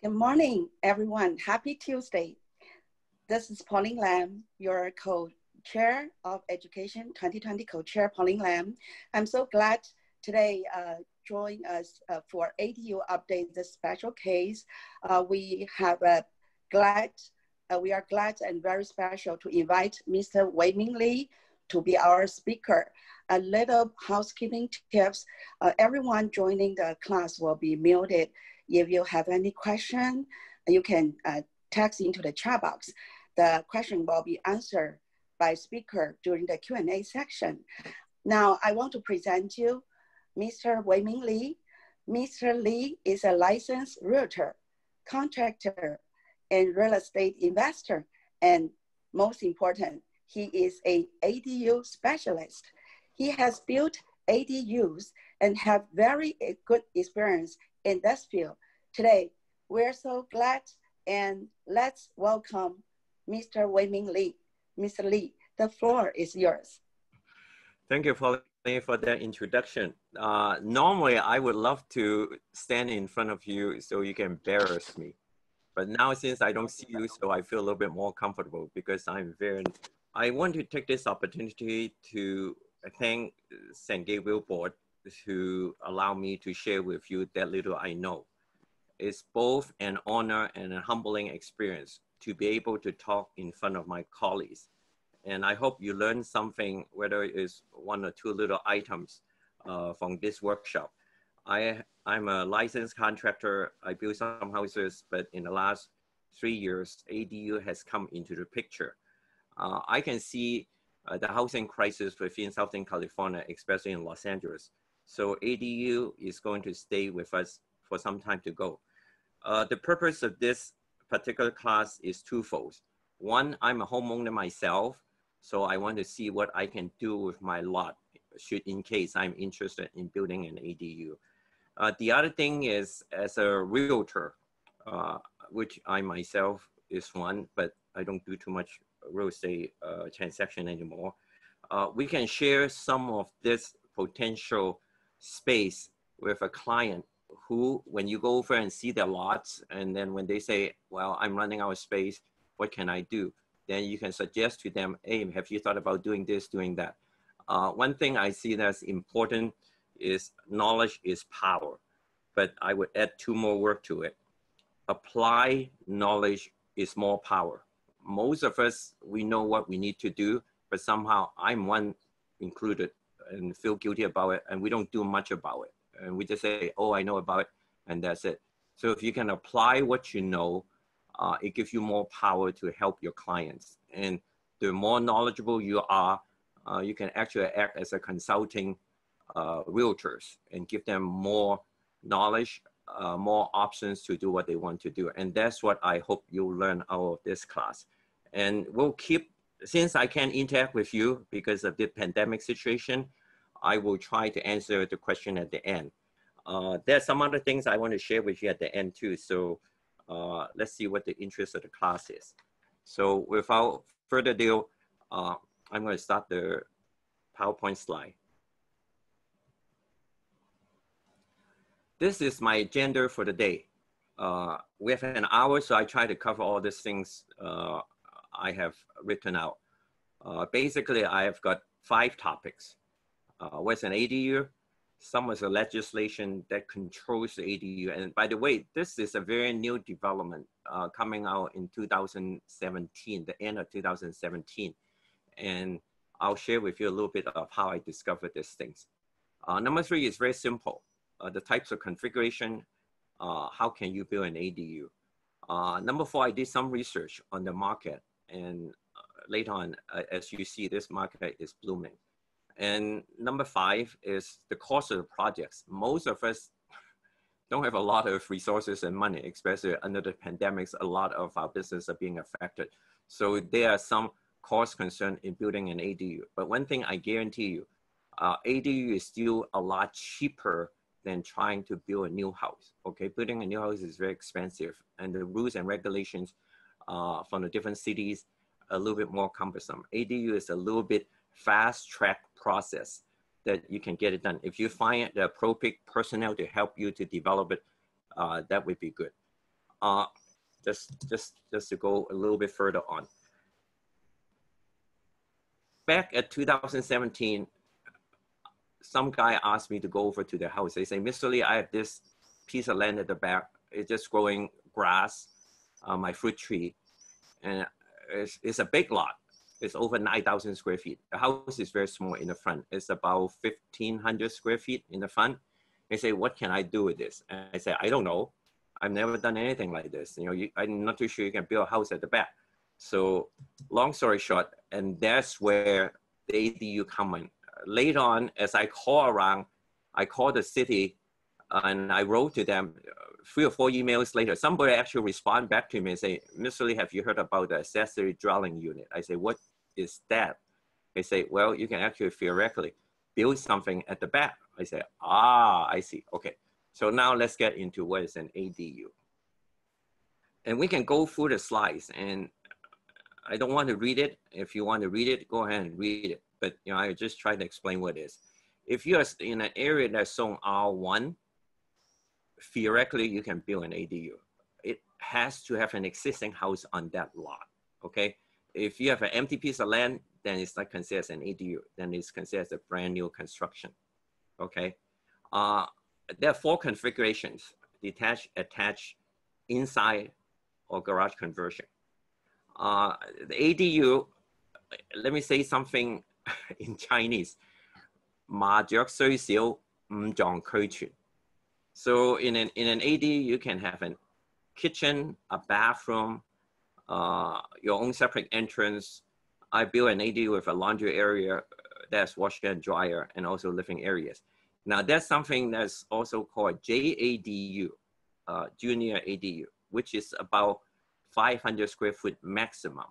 Good morning, everyone. Happy Tuesday. This is Pauline Lam, your co-chair of Education 2020 co-chair, Pauline Lam. I'm so glad today join us for ADU update, this special case. We are glad and very special to invite Mr. Wei-Ming Lee to be our speaker. A little housekeeping tips. Everyone joining the class will be muted. If you have any question, you can text into the chat box. The question will be answered by speaker during the Q&A section. Now, I want to present you Mr. Wei-Ming Lee. Mr. Lee is a licensed realtor, contractor, and real estate investor. And most important, he is an ADU specialist. He has built ADUs and have very good experience in this field. Today, we're so glad, and let's welcome Mr. Wei-Ming Lee. Mr. Lee, the floor is yours. Thank you, Pauline, for that introduction. Normally, I would love to stand in front of you so you can embarrass me. But now, since I don't see you, so I feel a little bit more comfortable because I want to take this opportunity to thank St. Gabriel Board to allow me to share with you that little I know. It's both an honor and a humbling experience to be able to talk in front of my colleagues. And I hope you learn something, whether it's one or two little items from this workshop. I'm a licensed contractor. I build some houses, but in the last 3 years, ADU has come into the picture. I can see the housing crisis within Southern California, especially in Los Angeles. So ADU is going to stay with us for some time to go. The purpose of this particular class is twofold. One, I'm a homeowner myself, so I want to see what I can do with my lot in case I'm interested in building an ADU. The other thing is, as a realtor, which I myself is one, but I don't do too much real estate transaction anymore. We can share some of this potential space with a client who, when you go over and see their lots, and then when they say, well, I'm running out of space, what can I do? Then you can suggest to them, hey, have you thought about doing this, doing that? One thing I see that's important is knowledge is power, but I would add two more words to it. Apply knowledge is more power. Most of us, we know what we need to do, but somehow I'm one included and feel guilty about it, and we don't do much about it. And we just say, oh, I know about it, and that's it. So if you can apply what you know, it gives you more power to help your clients. And the more knowledgeable you are, you can actually act as a consulting realtors and give them more knowledge, more options to do what they want to do. And that's what I hope you'll learn out of this class. And we'll keep, since I can't interact with you because of the pandemic situation, I will try to answer the question at the end. There's some other things I want to share with you at the end too. So let's see what the interest of the class is. So without further ado, I'm going to start the PowerPoint slide. This is my agenda for the day. We have an hour, so I try to cover all these things I have written out. Basically, I have got 5 topics. What's an ADU? Some of the legislation that controls the ADU. And by the way, this is a very new development coming out in 2017, the end of 2017. And I'll share with you a little bit of how I discovered these things. Number 3 is very simple. The types of configuration, how can you build an ADU? Number 4, I did some research on the market. And later on, as you see, this market is blooming. And number 5 is the cost of the projects. Most of us don't have a lot of resources and money, especially under the pandemics. A lot of our business are being affected. So there are some cost concern in building an ADU. But one thing I guarantee you, ADU is still a lot cheaper than trying to build a new house. Okay, building a new house is very expensive, and the rules and regulations from the different cities are a little bit more cumbersome. ADU is a little bit fast track process that you can get it done. If you find the appropriate personnel to help you to develop it, that would be good. Just to go a little bit further on. Back at 2017, some guy asked me to go over to their house. They say, Mr. Lee, I have this piece of land at the back. It's just growing grass, my fruit tree. And it's a big lot. It's over 9,000 square feet. The house is very small in the front. It's about 1,500 square feet in the front. They say, what can I do with this? And I say, I don't know. I've never done anything like this. You know, I'm not too sure you can build a house at the back. So long story short, and that's where the ADU come in. Later on, as I call around, I call the city and I wrote to them 3 or 4 emails later. Somebody actually respond back to me and say, Mr. Lee, have you heard about the accessory dwelling unit? I say, what is that? They say, well, you can actually theoretically build something at the back. I say, I see. Okay. So now let's get into what is an ADU. And we can go through the slides, and I don't want to read it. If you want to read it, go ahead and read it. But you know, I just try to explain what it is. If you're in an area that's zone R1, theoretically, you can build an ADU. It has to have an existing house on that lot, okay? If you have an empty piece of land, then it's not considered as an ADU. Then it's considered as a brand new construction, okay? There are 4 configurations: detached, attached, inside, or garage conversion. The ADU, let me say something in Chinese. 麻雀雖小，五臟俱全. So in an ADU, you can have a kitchen, a bathroom, your own separate entrance. I built an ADU with a laundry area, that's washer and dryer, and also living areas. Now that's something that's also called JADU, junior ADU, which is about 500 square foot maximum.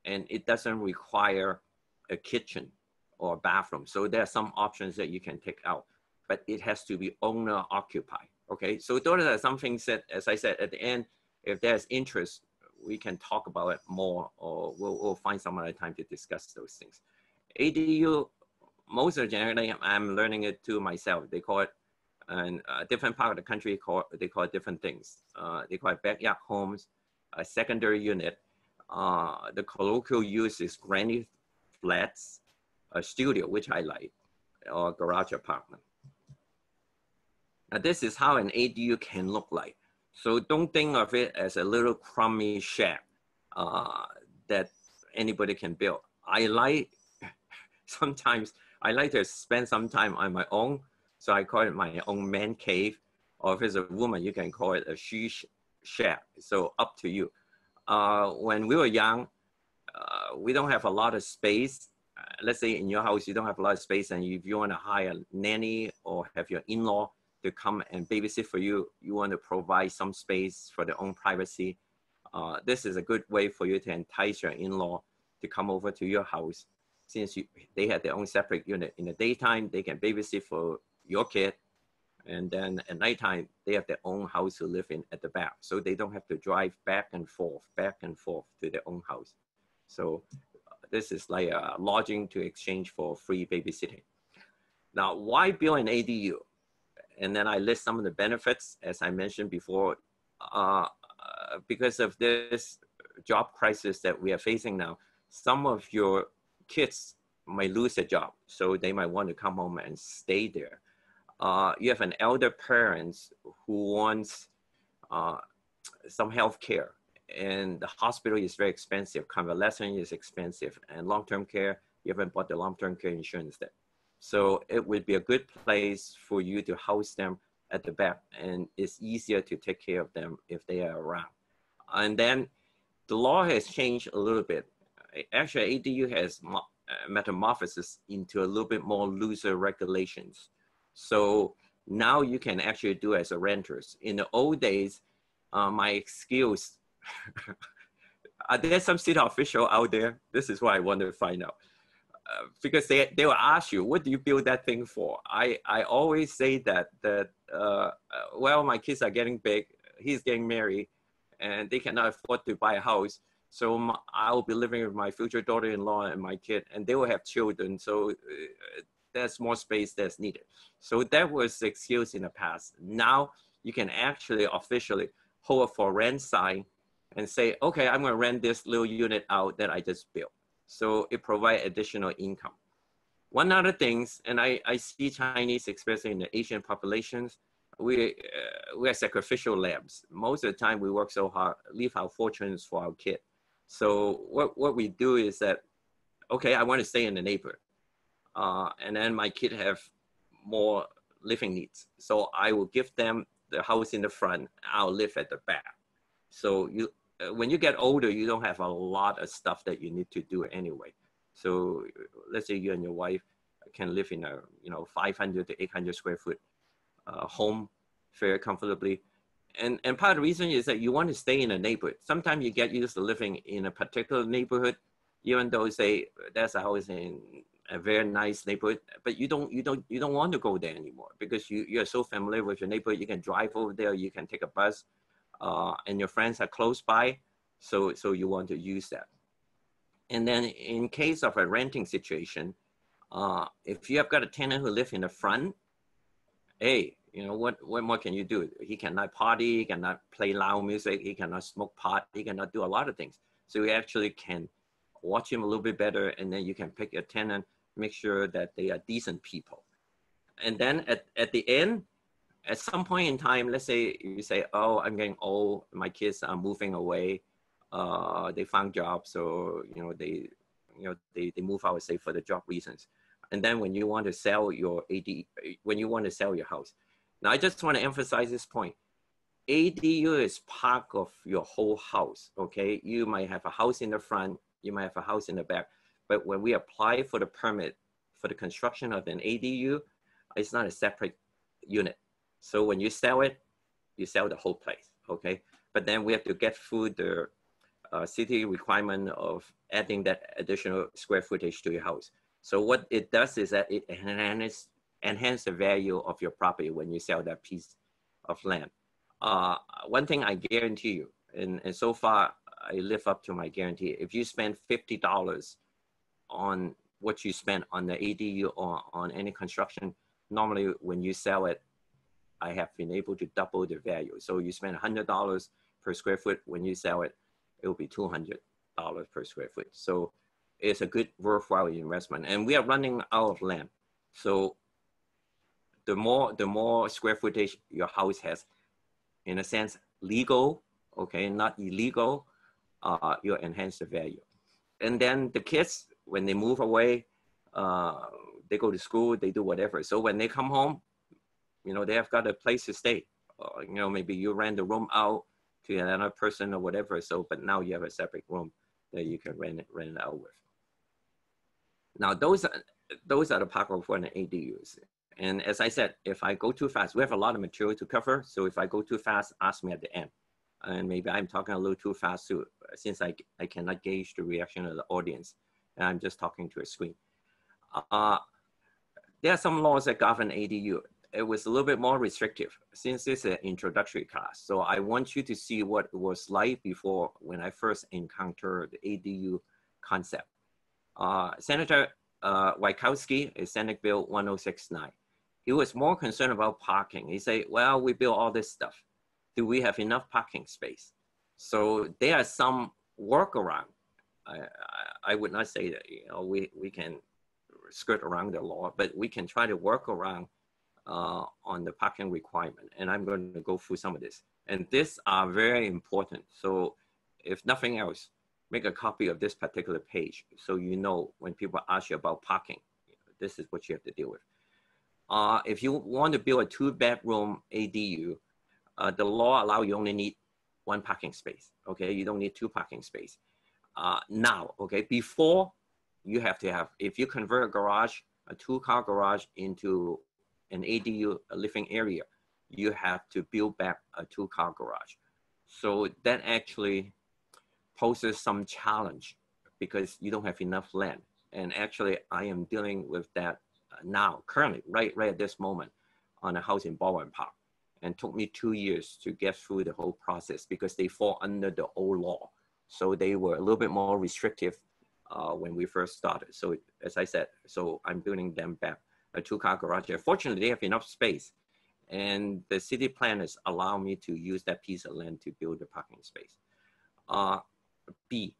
And it doesn't require a kitchen or a bathroom. So there are some options that you can take out, but it has to be owner occupied. Okay, so those are some things that, as I said, at the end, if there's interest, we can talk about it more, or we'll find some other time to discuss those things. ADU, most of generally, I'm learning it too myself. They call it, in a different part of the country, they call it different things. They call it backyard homes, a secondary unit. The colloquial use is granny flats, a studio, which I like, or garage apartment. Now this is how an ADU can look like. So don't think of it as a little crummy shack that anybody can build. Sometimes I like to spend some time on my own. So I call it my own man cave, or if it's a woman, you can call it a she shack. So up to you. When we were young, we don't have a lot of space. Let's say in your house, you don't have a lot of space, and if you want to hire a nanny or have your in-law to come and babysit for you, you want to provide some space for their own privacy. This is a good way for you to entice your in-law to come over to your house. Since they have their own separate unit. In the daytime, they can babysit for your kid. And then at nighttime, they have their own house to live in at the back. So they don't have to drive back and forth to their own house. So this is like a lodging to exchange for free babysitting. Now, why build an ADU? And then I list some of the benefits, as I mentioned before, because of this job crisis that we are facing now. Some of your kids might lose their job, so they might want to come home and stay there. You have an elder parents who wants some health care, and the hospital is very expensive. Convalescent is expensive, and long-term care, you haven't bought the long-term care insurance there. So it would be a good place for you to house them at the back, and it's easier to take care of them if they are around. And then the law has changed a little bit. Actually, ADU has metamorphosis into a little bit more looser regulations. So now you can actually do as a renters. In the old days, my excuse, are there some city official out there? This is what I want to find out. Because they will ask you, what do you build that thing for? I always say that well, my kids are getting big, he's getting married, and they cannot afford to buy a house. So I'll be living with my future daughter-in-law and my kid, and they will have children. So there's more space that's needed. So that was the excuse in the past. Now you can actually officially hold a for rent sign and say, okay, I'm going to rent this little unit out that I just built. So it provides additional income. One other things, and I see Chinese, especially in the Asian populations, we are sacrificial lambs. Most of the time we work so hard, leave our fortunes for our kid. So what we do is that, okay, I want to stay in the neighborhood. And then my kid have more living needs. So I will give them the house in the front, I'll live at the back. So you, when you get older, you don't have a lot of stuff that you need to do anyway. So let's say you and your wife can live in a 500 to 800 square foot home very comfortably. And part of the reason is that you want to stay in a neighborhood. Sometimes you get used to living in a particular neighborhood, even though say that's a house in a very nice neighborhood, but you don't want to go there anymore because you're so familiar with your neighborhood. You can drive over there, you can take a bus, and your friends are close by, so you want to use that. And then in case of a renting situation, if you have got a tenant who lives in the front, hey, what more can you do? He cannot party, he cannot play loud music, he cannot smoke pot, he cannot do a lot of things. So you actually can watch him a little bit better, and then you can pick your tenant, make sure that they are decent people. And then at the end, at some point in time, let's say you say, oh, I'm getting old, my kids are moving away, they found jobs, so they move out, say, for the job reasons. And then when you want to sell your when you want to sell your house. Now I just want to emphasize this point. ADU is part of your whole house, okay? You might have a house in the front, you might have a house in the back, but when we apply for the permit for the construction of an ADU, it's not a separate unit. So when you sell it, you sell the whole place, okay? But then we have to get through the city requirement of adding that additional square footage to your house. So what it does is that it enhances the value of your property when you sell that piece of land. One thing I guarantee you, and so far I live up to my guarantee, if you spend $50 on what you spend on the ADU or on any construction, normally when you sell it, I have been able to double the value. So you spend $100 per square foot, when you sell it, it will be $200 per square foot. So it's a good worthwhile investment. And we are running out of land. So the more square footage your house has, in a sense, legal, okay, not illegal, you'll enhance the value. And then the kids, when they move away, they go to school, they do whatever. So when they come home, they have got a place to stay. Maybe you rent the room out to another person or whatever. So, but now you have a separate room that you can rent it out with. Now, those are the pocket for an ADUs. And as I said, if I go too fast, we have a lot of material to cover. So if I go too fast, ask me at the end. And maybe I'm talking a little too fast too, since I cannot gauge the reaction of the audience. And I'm just talking to a screen. There are some laws that govern ADU. It was a little bit more restrictive since it's an introductory class. So I want you to see what it was like before when I first encountered the ADU concept. Senator Wachowski, is Senate Bill 1069. He was more concerned about parking. He said, well, we build all this stuff. Do we have enough parking space? So there are some workaround. I would not say that we can skirt around the law, but we can try to work around on the parking requirement. And I'm going to go through some of this. And these are very important. So if nothing else, make a copy of this particular page so you know when people ask you about parking, this is what you have to deal with. If you want to build a 2-bedroom ADU, the law allows you only need 1 parking space, okay? You don't need 2 parking spaces. Now, okay, before you have to have, if you convert a garage, a 2-car garage into an ADU, a living area, you have to build back a 2-car garage. So that actually poses some challenge because you don't have enough land. And actually I am dealing with that now, currently, right at this moment on a house in Baldwin Park. And took me 2 years to get through the whole process because they fall under the old law. So they were a little bit more restrictive when we first started. So as I said, so I'm building them back a 2-car garage. Fortunately, they have enough space. and the city planners allow me to use that piece of land to build a parking space. B,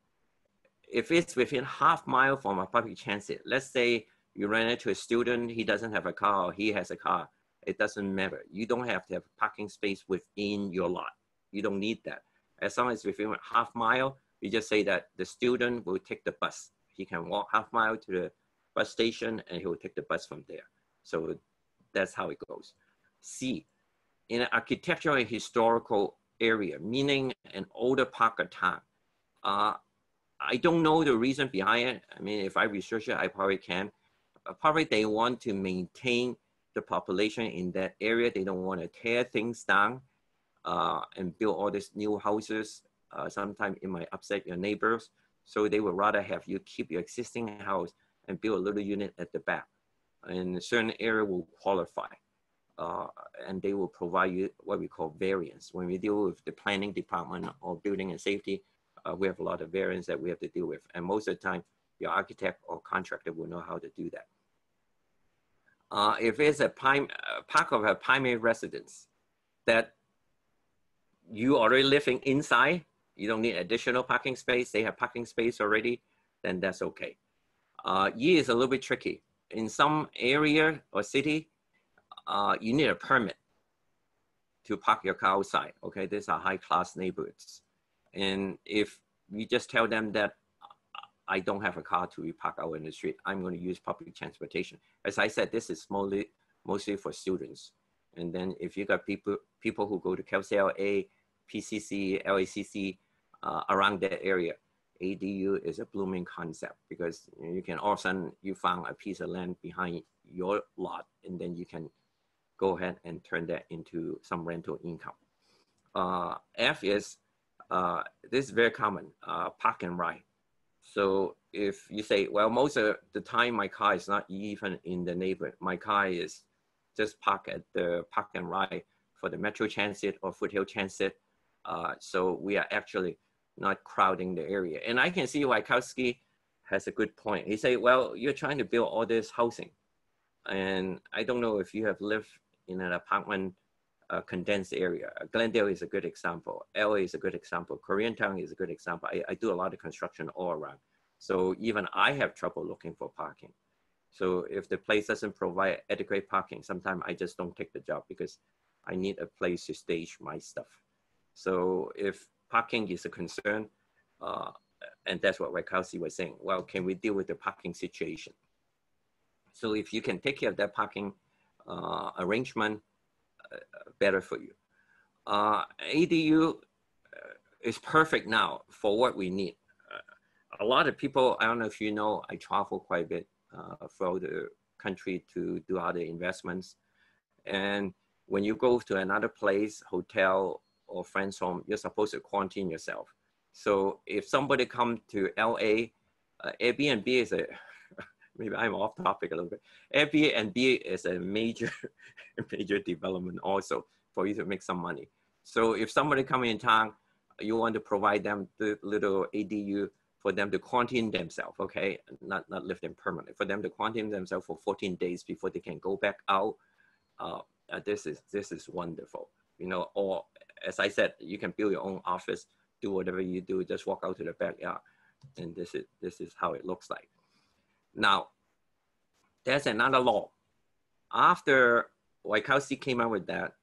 if it's within half mile from a public transit, let's say you run into a student, he doesn't have a car or he has a car, it doesn't matter. You don't have to have a parking space within your lot. You don't need that. As long as within half mile, you just say that the student will take the bus. He can walk half mile to the bus station and he will take the bus from there. So that's how it goes. C, in an architectural and historical area, meaning an older part of town. I don't know the reason behind it. I mean, if I research it, I probably can. Probably they want to maintain the population in that area. They don't want to tear things down and build all these new houses. Sometimes it might upset your neighbors. So they would rather have you keep your existing house and build a little unit at the back. And a certain area will qualify. And they will provide you what we call variance. When we deal with the planning department or building and safety, we have a lot of variance that we have to deal with. And most of the time, your architect or contractor will know how to do that. If it's a part of a primary residence that you already living inside, you don't need additional parking space, they have parking space already, then that's okay. E is a little bit tricky. In some area or city, you need a permit to park your car outside, okay? These are high-class neighborhoods. And if you just tell them that I don't have a car to park out in the street, I'm going to use public transportation. As I said, this is mostly for students. And then if you got people who go to KCLA, PCC, LACC, around that area, ADU is a blooming concept because you can all of a sudden you found a piece of land behind your lot and then you can go ahead and turn that into some rental income. F is, this is very common, park and ride. So if you say, well, most of the time my car is not even in the neighborhood. My car is just parked at the park and ride for the Metro Transit or Foothill Transit. So we are actually not crowding the area. And I can see Wachowski has a good point. He say, well, you're trying to build all this housing. And I don't know if you have lived in an apartment condensed area. Glendale is a good example. LA is a good example. Koreatown is a good example. I do a lot of construction all around. So even I have trouble looking for parking. So if the place doesn't provide adequate parking, sometimes I just don't take the job because I need a place to stage my stuff. So if parking is a concern, and that's what Wachowski was saying, well, can we deal with the parking situation? So if you can take care of that parking arrangement, better for you. ADU is perfect now for what we need. A lot of people, I don't know if you know, I travel quite a bit throughout the country to do other investments. And when you go to another place, hotel or friend's home, you're supposed to quarantine yourself. So if somebody come to LA, Airbnb is a, maybe I'm off topic a little bit. Airbnb is a major development also for you to make some money. So if somebody come in town, you want to provide them the little ADU for them to quarantine themselves, okay? Not live them permanently, for them to quarantine themselves for 14 days before they can go back out. This is wonderful, you know. Or as I said, you can build your own office, do whatever you do, just walk out to the backyard, and this is how it looks like. Now, there's another law. After Wachowski came out with that,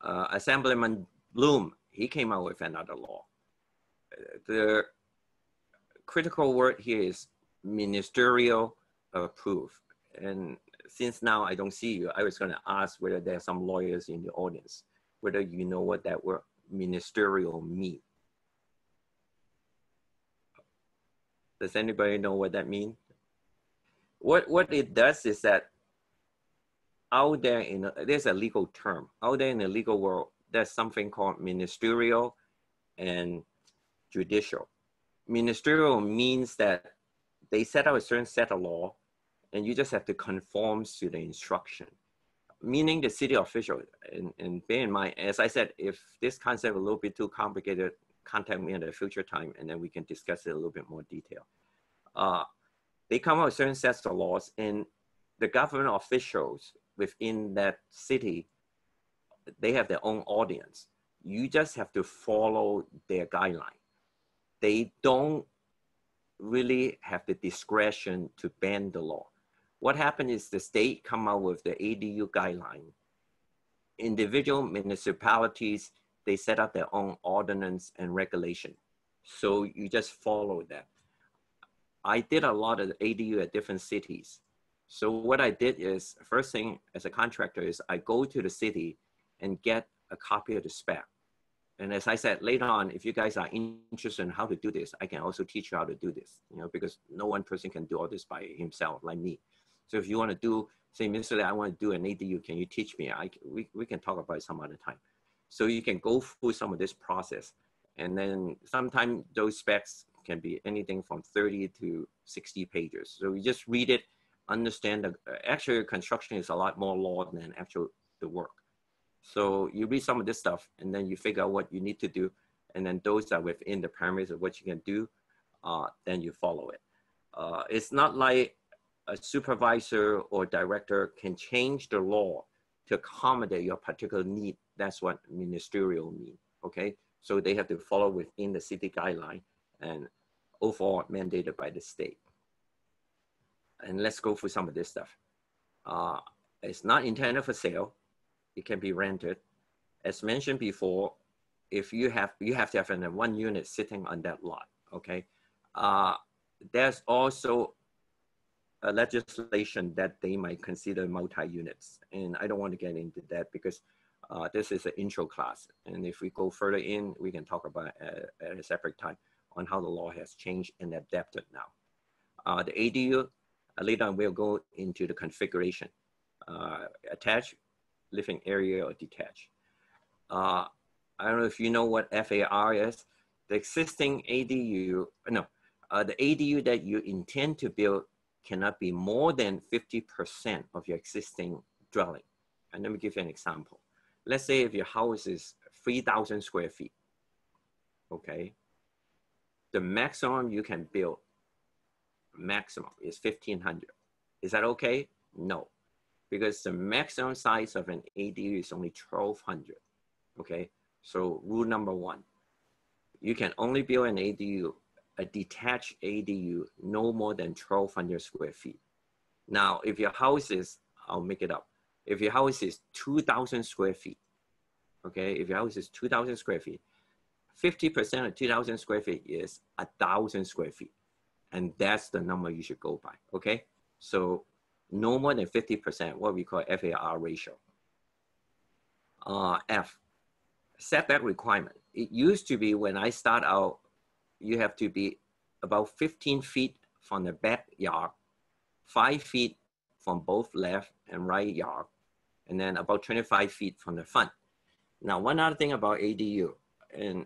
Assemblyman Bloom, he came out with another law. The critical word here is ministerial approved. And since now I don't see you, I was going to ask whether there are some lawyers in the audience, whether you know what that word ministerial means. Does anybody know what that means? What it does is that out there there's a legal term. Out there in the legal world, there's something called ministerial and judicial. Ministerial means that they set out a certain set of law and you just have to conform to the instruction. Meaning the city official, and bear in mind, as I said, if this concept is a little bit too complicated, contact me at a future time and then we can discuss it a little bit more detail. They come up with certain sets of laws and the government officials within that city they have their own audience. You just have to follow their guideline. They don't really have the discretion to bend the law. What happened is the state come out with the ADU guideline. Individual municipalities, they set up their own ordinance and regulation. So you just follow that. I did a lot of ADU at different cities. So what I did is, first thing as a contractor is I go to the city and get a copy of the spec. And as I said, later on, if you guys are interested in how to do this, I can also teach you how to do this, you know, because no one person can do all this by himself like me. So if you want to do, say, Mr. Lee, I want to do an ADU, can you teach me? We can talk about it some other time. So you can go through some of this process. And then sometimes those specs can be anything from 30 to 60 pages. So you just read it, understand that actually construction is a lot more law than actual the work. So you read some of this stuff and then you figure out what you need to do. And then those are within the parameters of what you can do, then you follow it. It's not like a supervisor or director can change the law to accommodate your particular need. That's what ministerial means, okay? So they have to follow within the city guideline and overall mandated by the state. And let's go through some of this stuff. It's not intended for sale. It can be rented. As mentioned before, if you have to have one unit sitting on that lot, okay? There's also a legislation that they might consider multi-units. And I don't want to get into that because this is an intro class. And if we go further in, we can talk about at a separate time on how the law has changed and adapted now. The ADU, later on we'll go into the configuration. Attached, living area, or detached. I don't know if you know what FAR is. The existing ADU, no, the ADU that you intend to build cannot be more than 50% of your existing dwelling. And let me give you an example. Let's say if your house is 3,000 square feet, okay? The maximum you can build, maximum is 1,500. Is that okay? No, because the maximum size of an ADU is only 1,200, okay? So rule number one, you can only build an ADU, a detached ADU, no more than 1,200 square feet. Now, if your house is, I'll make it up. If your house is 2,000 square feet, okay? If your house is 2,000 square feet, 50% of 2,000 square feet is 1,000 square feet. And that's the number you should go by, okay? So no more than 50%, what we call FAR ratio. F, setback requirement. It used to be when I start out, you have to be about 15 feet from the backyard, 5 feet from both left and right yard, and then about 25 feet from the front. Now, one other thing about ADU, and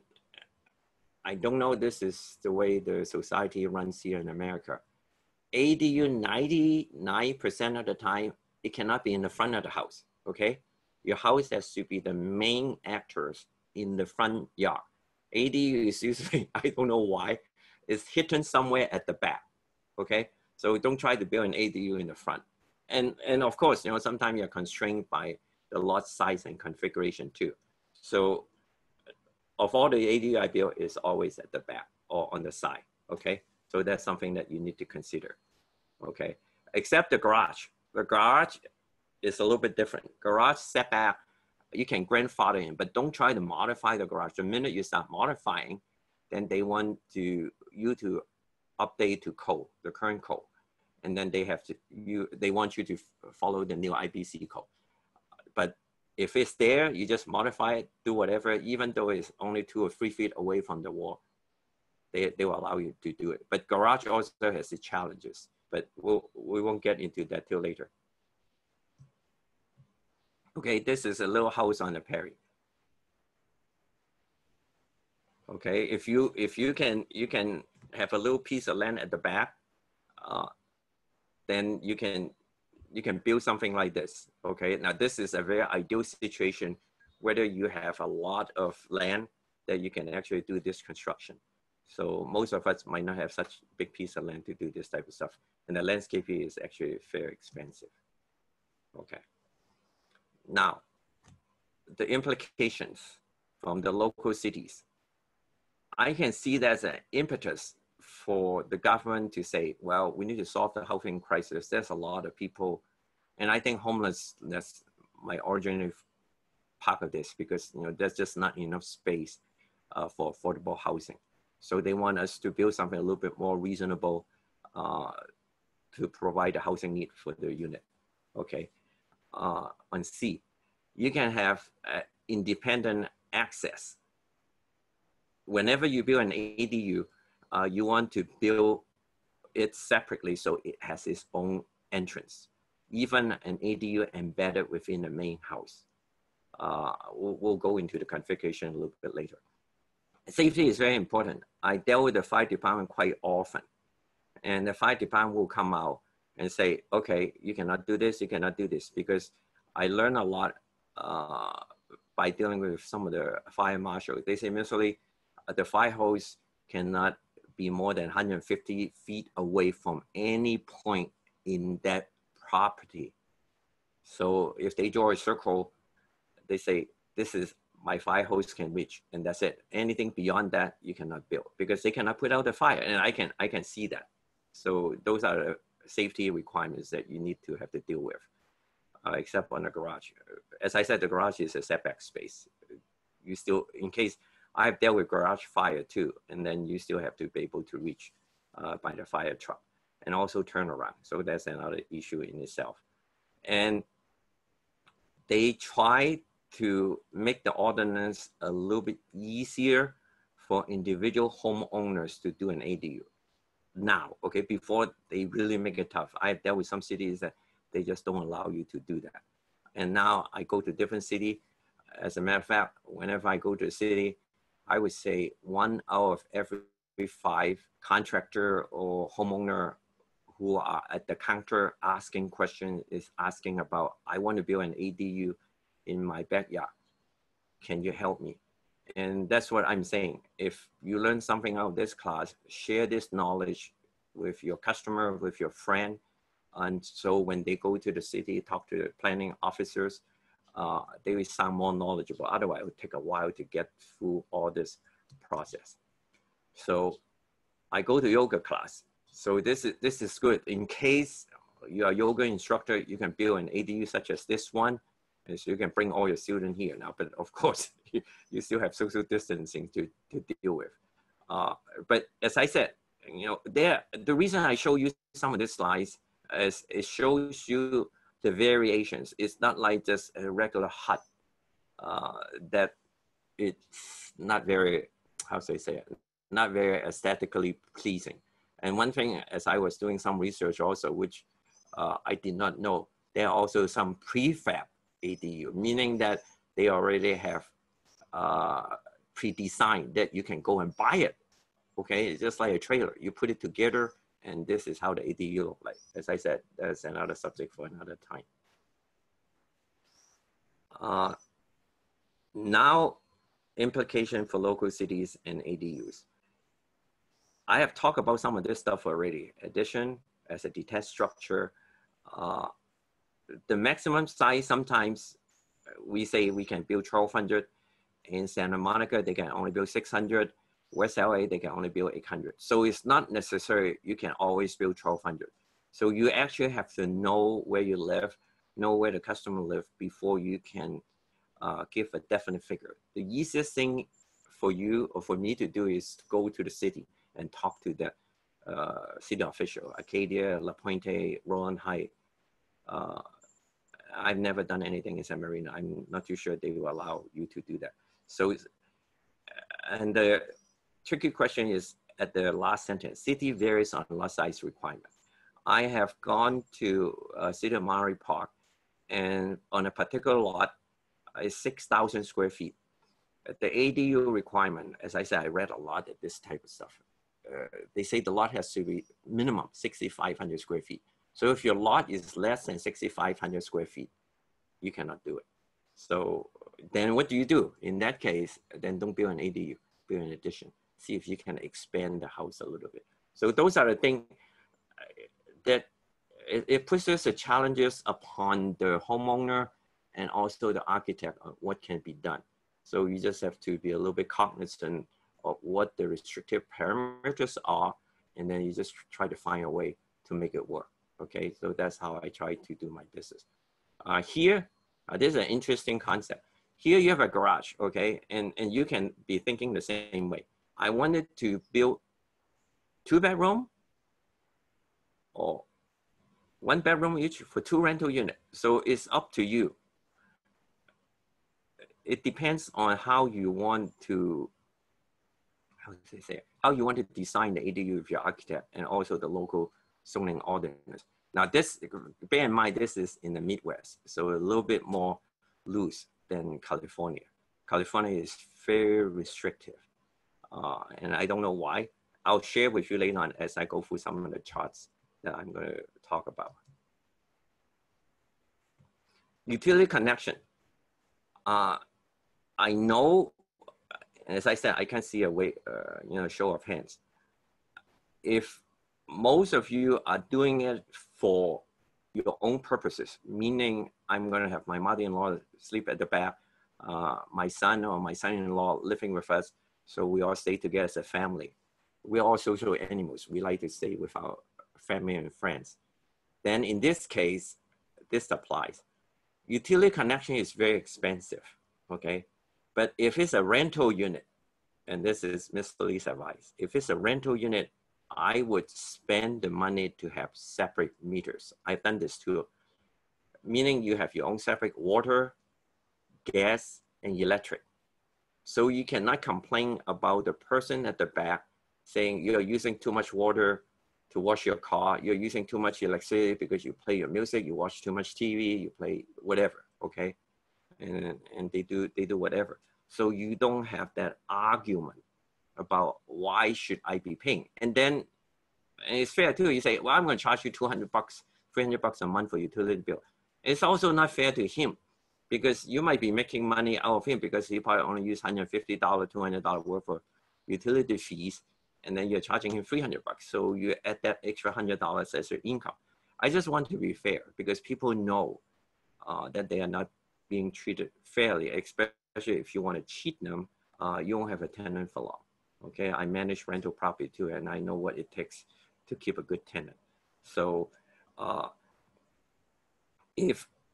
I don't know this is the way the society runs here in America. ADU 99% of the time, it cannot be in the front of the house, okay? Your house has to be the main actors in the front yard. ADU is usually, I don't know why, it's hidden somewhere at the back, okay? So don't try to build an ADU in the front. And of course, you know, sometimes you're constrained by the lot size and configuration too. So of all the ADU I build is always at the back or on the side, okay? So that's something that you need to consider, okay? Except the garage. The garage is a little bit different. Garage setback, you can grandfather in, but don't try to modify the garage. The minute you start modifying, then they want you to update to code, the current code. And then they want you to follow the new IBC code. But if it's there, you just modify it, do whatever, even though it's only 2 or 3 feet away from the wall, they will allow you to do it. But garage also has its challenges, but we won't get into that till later. Okay, this is a little house on the prairie. Okay, if you can have a little piece of land at the back, then you can build something like this. Okay, now this is a very ideal situation, whether you have a lot of land that you can actually do this construction. So most of us might not have such big piece of land to do this type of stuff. And the landscaping is actually very expensive. Okay. Now, the implications from the local cities, I can see that's an impetus for the government to say, well, we need to solve the housing crisis. There's a lot of people, and I think homelessness might originate part of this, because there's just not enough space for affordable housing. So they want us to build something a little bit more reasonable to provide the housing need for the unit. Okay. On C, you can have independent access. Whenever you build an ADU, you want to build it separately so it has its own entrance. Even an ADU embedded within the main house. We'll go into the configuration a little bit later. Safety is very important. I dealt with the fire department quite often, and the fire department will come out and say, okay, you cannot do this, you cannot do this, because I learned a lot by dealing with some of the fire marshals. They say, Mr. Lee, the fire hose cannot be more than 150 feet away from any point in that property. So if they draw a circle, they say, this is my fire hose can reach, and that's it. Anything beyond that, you cannot build, because they cannot put out the fire, and I can see that. So those are the safety requirements that you need to have to deal with, except on the garage. As I said, the garage is a setback space. You still, in case, I've dealt with garage fire too, and then you still have to be able to reach by the fire truck, and also turn around. So that's another issue in itself. And they try to make the ordinance a little bit easier for individual homeowners to do an ADU now, okay, before they really make it tough. I've dealt with some cities that they just don't allow you to do that. And now I go to different city. As a matter of fact, whenever I go to a city, I would say 1 out of every 5 contractor or homeowner who are at the counter asking questions is asking about, I want to build an ADU in my backyard. Can you help me? And that's what I'm saying. If you learn something out of this class, share this knowledge with your customer, with your friend. And so when they go to the city, talk to the planning officers, they will sound more knowledgeable. Otherwise, it would take a while to get through all this process. So I go to yoga class. So this is good. In case you're a yoga instructor, you can build an ADU such as this one. And so you can bring all your students here now. But of course, you still have social distancing to deal with. But as I said, the reason I show you some of these slides is it shows you the variations. It's not like just a regular hut that it's not very, how should I say it, not very aesthetically pleasing. And one thing, as I was doing some research also, which I did not know, there are also some prefab ADU, meaning that they already have pre-designed that you can go and buy it. Okay, it's just like a trailer. You put it together, and this is how the ADU look like. As I said, that's another subject for another time. Now, implication for local cities and ADUs. I have talked about some of this stuff already. Addition as a detached structure. The maximum size, sometimes we say we can build 1,200. In Santa Monica, they can only build 600. West LA, they can only build 800. So it's not necessary you can always build 1,200. So you actually have to know where you live, know where the customer lives before you can give a definite figure. The easiest thing for you or for me to do is to go to the city and talk to the city official, Acadia, La Puente, Roland Heights. I've never done anything in San Marino. I'm not too sure they will allow you to do that. So, and the tricky question is at the last sentence, city varies on lot size requirement. I have gone to City of Monterey Park, and on a particular lot, is 6,000 square feet. The ADU requirement, as I said, I read a lot of this type of stuff. They say the lot has to be minimum 6,500 square feet. So if your lot is less than 6,500 square feet, you cannot do it. So then what do you do? In that case, then don't build an ADU, build an addition. See if you can expand the house a little bit. So those are the things that it pushes the challenges upon the homeowner and also the architect on what can be done. So you just have to be a little bit cognizant of what the restrictive parameters are, and then you just try to find a way to make it work. Okay, so that's how I try to do my business. Here, this is an interesting concept. Here you have a garage, okay, and you can be thinking the same way. I wanted to build 2-bedroom or 1-bedroom each for 2 rental units. So it's up to you. It depends on how you want to, how you want to design the ADU with your architect and also the local zoning ordinance. Now this, bear in mind, this is in the Midwest, so a little bit more loose than California. California is very restrictive, and I don't know why. I'll share with you later on as I go through some of the charts that I'm going to talk about. Utility connection. I know, as I said, I can't see a way, show of hands. If most of you are doing it for your own purposes, meaning I'm going to have my mother-in-law sleep at the back, my son or my son-in-law living with us, so we all stay together as a family. We're all social animals. We like to stay with our family and friends. Then in this case, this applies. Utility connection is very expensive, okay? But if it's a rental unit, and this is Mr. Lee's advice, if it's a rental unit, I would spend the money to have separate meters. I've done this too, meaning you have your own separate water, gas, and electric. So you cannot complain about the person at the back saying you're using too much water to wash your car, you're using too much electricity because you play your music, you watch too much TV, you play whatever, okay? And they do whatever. So you don't have that argument about why should I be paying. And then and it's fair too, you say, well, I'm gonna charge you $200, $300 a month for utility bill. It's also not fair to him because you might be making money out of him because he probably only use $150, $200 worth of utility fees, and then you're charging him $300. So you add that extra $100 as your income. I just want to be fair because people know that they are not being treated fairly, especially if you want to cheat them, you won't have a tenant for long. Okay, I manage rental property too, and I know what it takes to keep a good tenant. So and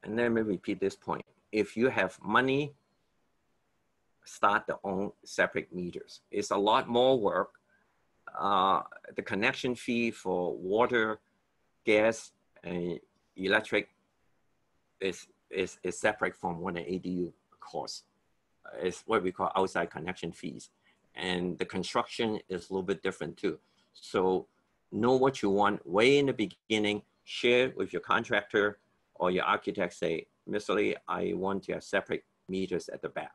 let me repeat this point, if you have money, start their own separate meters. It's a lot more work. The connection fee for water, gas, and electric is separate from what an ADU costs. It's what we call outside connection fees. And the construction is a little bit different too. So know what you want way in the beginning, share with your contractor or your architect, say, Mr. Lee, I want to have separate meters at the back.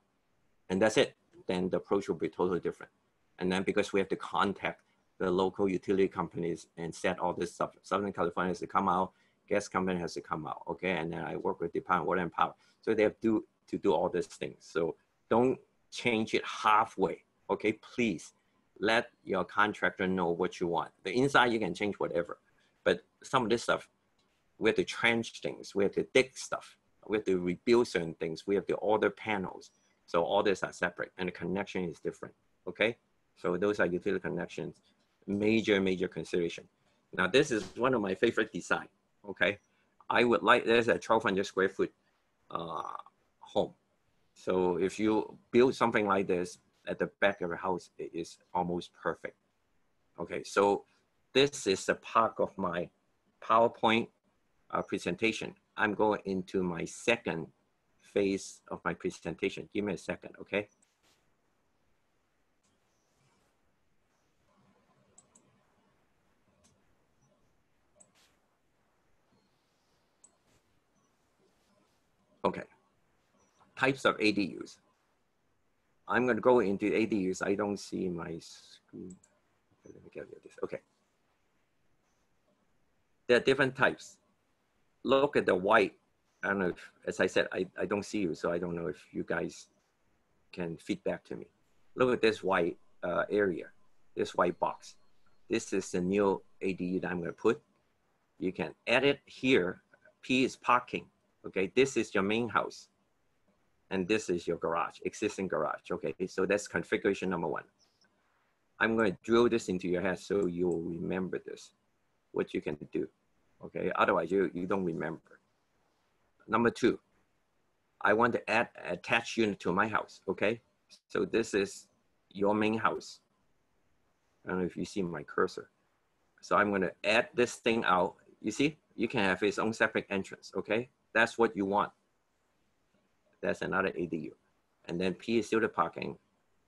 And that's it. Then the approach will be totally different. And then because we have to contact the local utility companies and set all this stuff, Southern California has to come out, gas company has to come out, okay? And then I work with Department of Water and Power. So they have to do all these things. So don't change it halfway, okay? Please let your contractor know what you want. The inside, you can change whatever. But some of this stuff, we have to trench things. We have to dig stuff. We have to rebuild certain things. We have to order panels. So all this are separate and the connection is different, okay? So those are utility connections, major consideration. Now this is one of my favorite design, okay? I would like, there's a 1,200 square foot home. So if you build something like this at the back of a house, it is almost perfect. Okay, so this is the part of my PowerPoint presentation. I'm going into my second phase of my presentation. Give me a second, okay? Okay, types of ADUs. I'm going to go into ADUs. I don't see my screen. Okay, let me get rid of this. Okay. There are different types. Look at the white. I don't know if, as I said, I don't see you, so I don't know if you guys can feedback to me. Look at this white area, this white box. This is the new ADU that I'm going to put. You can add it here. P is parking. Okay, this is your main house. and this is your garage, existing garage, okay? So that's configuration number 1. I'm going to drill this into your head so you will remember this, what you can do, okay? Otherwise, you don't remember. Number 2, I want to add an attached unit to my house, okay? So this is your main house. I don't know if you see my cursor. So I'm going to add this thing out. You see, you can have its own separate entrance, okay? That's what you want. That's another ADU. And then P is still the parking.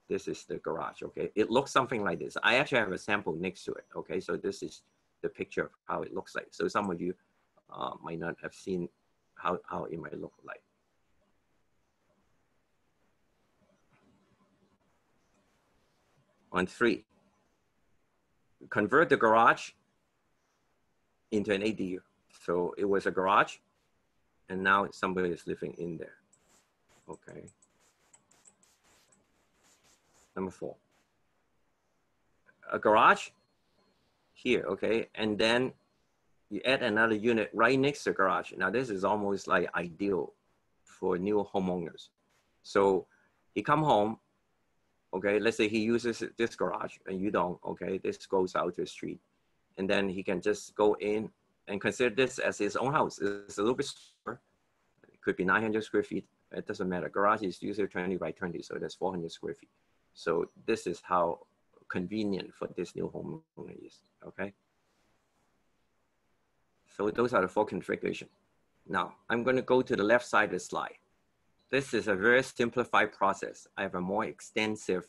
This is the garage, okay? It looks something like this. I actually have a sample next to it, okay? So this is the picture of how it looks like. So some of you might not have seen how it might look like. On 3, convert the garage into an ADU. So it was a garage, and now somebody is living in there, okay? Number 4, a garage here, okay? And then you add another unit right next to the garage. Now this is almost like ideal for new homeowners. So he come home, okay? Let's say he uses this garage and you don't, okay? This goes out to the street. And then he can just go in and consider this as his own house. It's a little bit smaller. It could be 900 square feet. It doesn't matter. Garage is usually 20 by 20, so that's 400 square feet. So this is how convenient for this new homeowner is, okay? So those are the 4 configurations. Now, I'm going to go to the left side of the slide. This is a very simplified process. I have a more extensive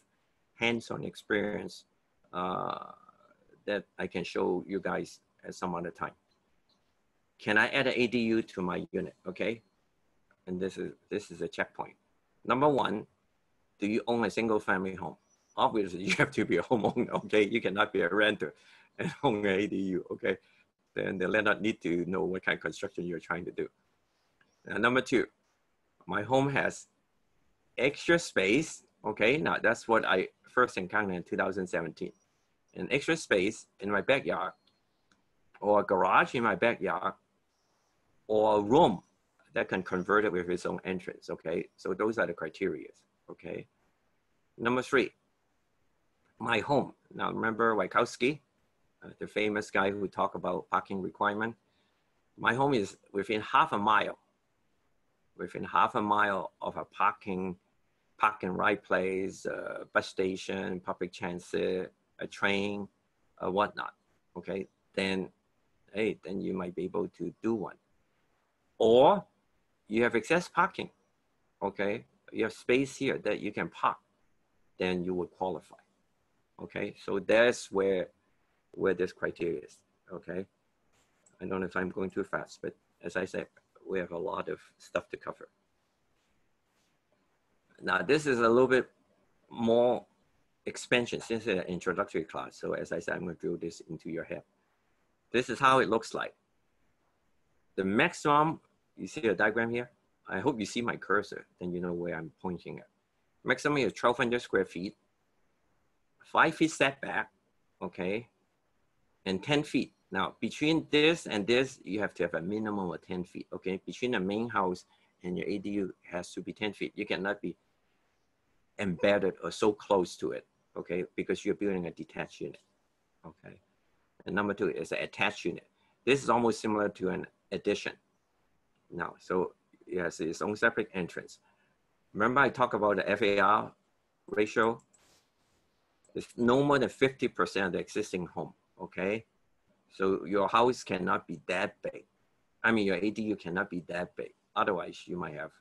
hands-on experience that I can show you guys at some other time. Can I add an ADU to my unit, okay? And this is a checkpoint. Number 1, do you own a single family home? Obviously, you have to be a homeowner, okay? You cannot be a renter and own an ADU, okay? Then the landlord need to know what kind of construction you're trying to do. Now, number 2, my home has extra space, okay? Now, that's what I first encountered in 2017. An extra space in my backyard, or a garage in my backyard, or a room that can convert it with its own entrance, okay? So those are the criteria, okay? Number 3, my home. Now, remember Wachowski, the famous guy who talked about parking requirement? My home is within half a mile of a parking ride place, bus station, public transit, a train, whatnot, okay? Then, hey, then you might be able to do one. Or you have excess parking, okay? You have space here that you can park, then you would qualify, okay? So that's where this criteria is, okay? I don't know if I'm going too fast, but as I said, we have a lot of stuff to cover. Now, this is a little bit more expansion since it's an introductory class. So as I said, I'm going to drill this into your head. This is how it looks like. The maximum, you see a diagram here? I hope you see my cursor, then you know where I'm pointing at. Maximum is 1,200 square feet, 5 feet setback, okay, and 10 feet. Now, between this and this, you have to have a minimum of 10 feet, okay? Between the main house and your ADU has to be 10 feet. You cannot be embedded or so close to it, okay? Because you're building a detached unit, okay? And number 2 is an attached unit. This is almost similar to an addition. Now, so it has its own separate entrance. Remember I talked about the FAR ratio? It's no more than 50% of the existing home, okay? So your house cannot be that big. I mean, your ADU cannot be that big. Otherwise, you might have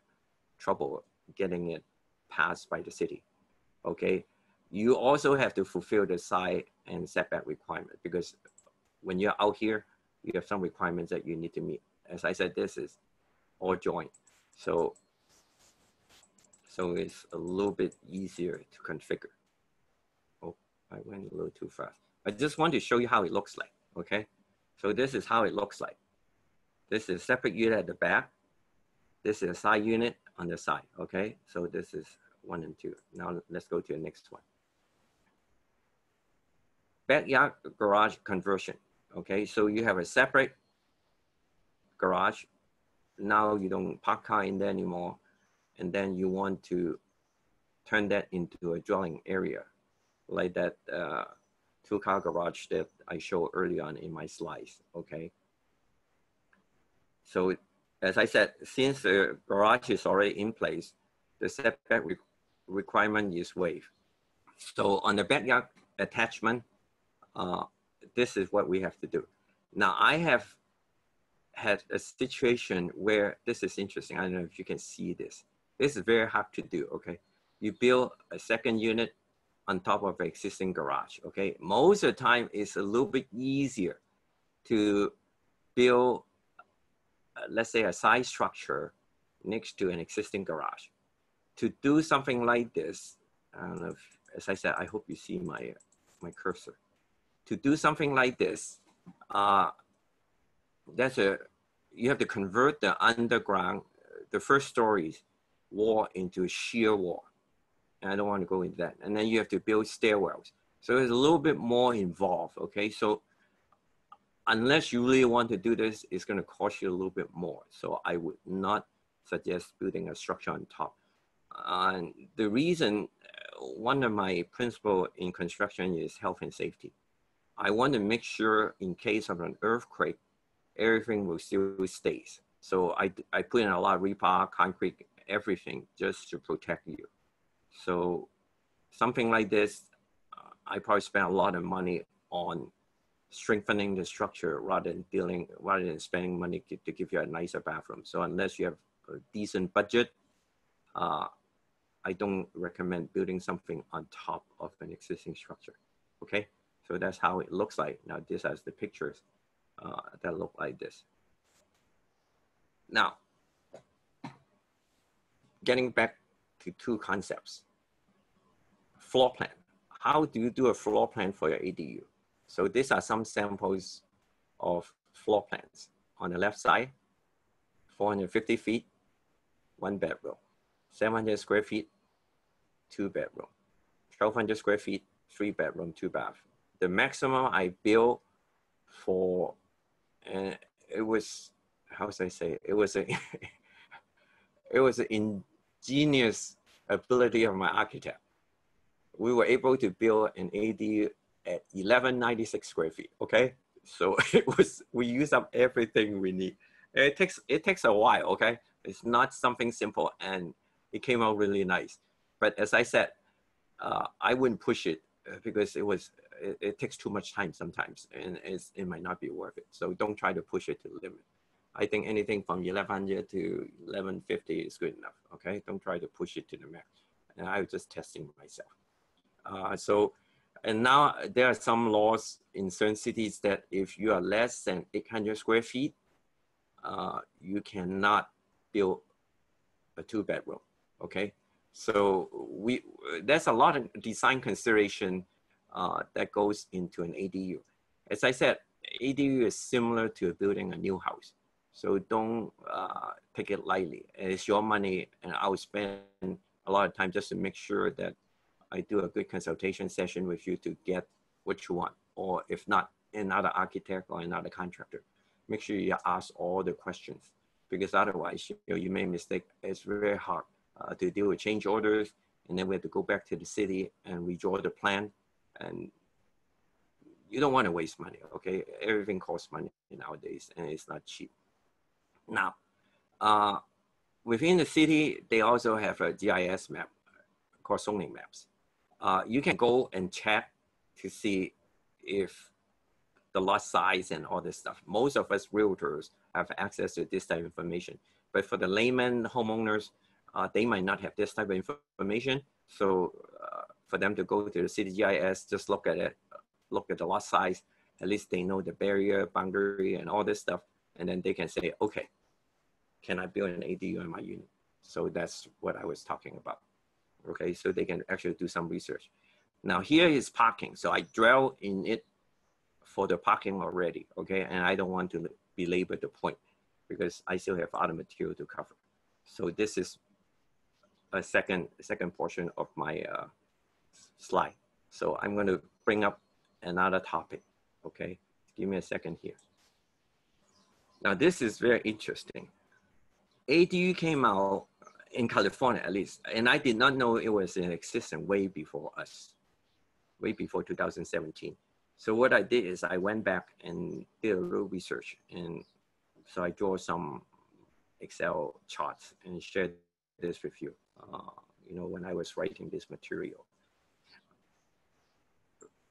trouble getting it passed by the city, okay? You also have to fulfill the side and setback requirement because when you're out here, you have some requirements that you need to meet. As I said, this is all joint. So it's a little bit easier to configure. Oh, I went a little too fast. I just want to show you how it looks like, okay? So this is how it looks like. This is a separate unit at the back. This is a side unit on the side, okay? So this is 1 and 2. Now let's go to the next one. Backyard garage conversion, okay? So you have a separate garage. Now you don't park car in there anymore. and then you want to turn that into a dwelling area, like that two-car garage that I showed early on in my slides, okay? So as I said, since the garage is already in place, the setback requirement is waived. So on the backyard attachment, this is what we have to do. Now I have had a situation where this is interesting. I don't know if you can see this. This is very hard to do, okay? You build a second unit on top of an existing garage, okay? Most of the time it's a little bit easier to build, let's say a side structure next to an existing garage. To do something like this, I don't know if, as I said, I hope you see my cursor. To do something like this, you have to convert the underground, the first story's wall into a shear wall. And I don't want to go into that. And then you have to build stairwells. So it's a little bit more involved, okay? So unless you really want to do this, it's going to cost you a little bit more. So I would not suggest building a structure on top. And the reason, one of my principles in construction is health and safety. I want to make sure in case of an earthquake, everything will still stay. So I put in a lot of rebar, concrete, everything just to protect you. So something like this, I probably spend a lot of money on strengthening the structure rather than spending money to give you a nicer bathroom. So unless you have a decent budget, I don't recommend building something on top of an existing structure, okay? So that's how it looks like. Now this has the pictures that look like this. Now, getting back to two concepts. Floor plan. How do you do a floor plan for your ADU? So these are some samples of floor plans. On the left side, 450 feet, 1 bedroom. 700 square feet, 2 bedroom. 1,200 square feet, 3 bedroom, 2 bath. The maximum I built for, and it was, how should I say, it was a, it was an ingenious ability of my architect. We were able to build an ADU at 1196 square feet, okay? So we use up everything we need. It takes a while, okay? It's not something simple, and it came out really nice. But as I said, I wouldn't push it because it takes too much time sometimes, and it might not be worth it. So don't try to push it to the limit. I think anything from 1100 to 1150 is good enough, okay? Don't try to push it to the max. And I was just testing myself. And now there are some laws in certain cities that if you are less than 800 square feet, you cannot build a 2 bedroom, okay? So there's a lot of design consideration that goes into an ADU. As I said, ADU is similar to building a new house. So don't take it lightly. It's your money, and I will spend a lot of time just to make sure that I do a good consultation session with you to get what you want, or if not, another architect or another contractor. Make sure you ask all the questions, because otherwise you may mistake. It's very hard to deal with change orders, and then we have to go back to the city and redraw the plan, and you don't want to waste money, okay? Everything costs money nowadays, and it's not cheap. Now, within the city, they also have a GIS map called zoning maps. You can go and check to see if the lot size and all this stuff. Most of us realtors have access to this type of information, but for the layman homeowners, they might not have this type of information. So for them to go to the city GIS, just look at it, look at the lot size, at least they know the barrier, boundary, and all this stuff. And then they can say, okay, can I build an ADU in my unit? So that's what I was talking about. Okay, so they can actually do some research. Now here is parking. So I drill in it for the parking already, okay? And I don't want to belabor the point because I still have other material to cover. So this is a second portion of my slide. So I'm going to bring up another topic, okay? Give me a second here. Now this is very interesting. ADU came out in California at least. And I did not know it was in existence way before us, way before 2017. So what I did is I went back and did a little research. And so I draw some Excel charts and shared this with you, you know, when I was writing this material.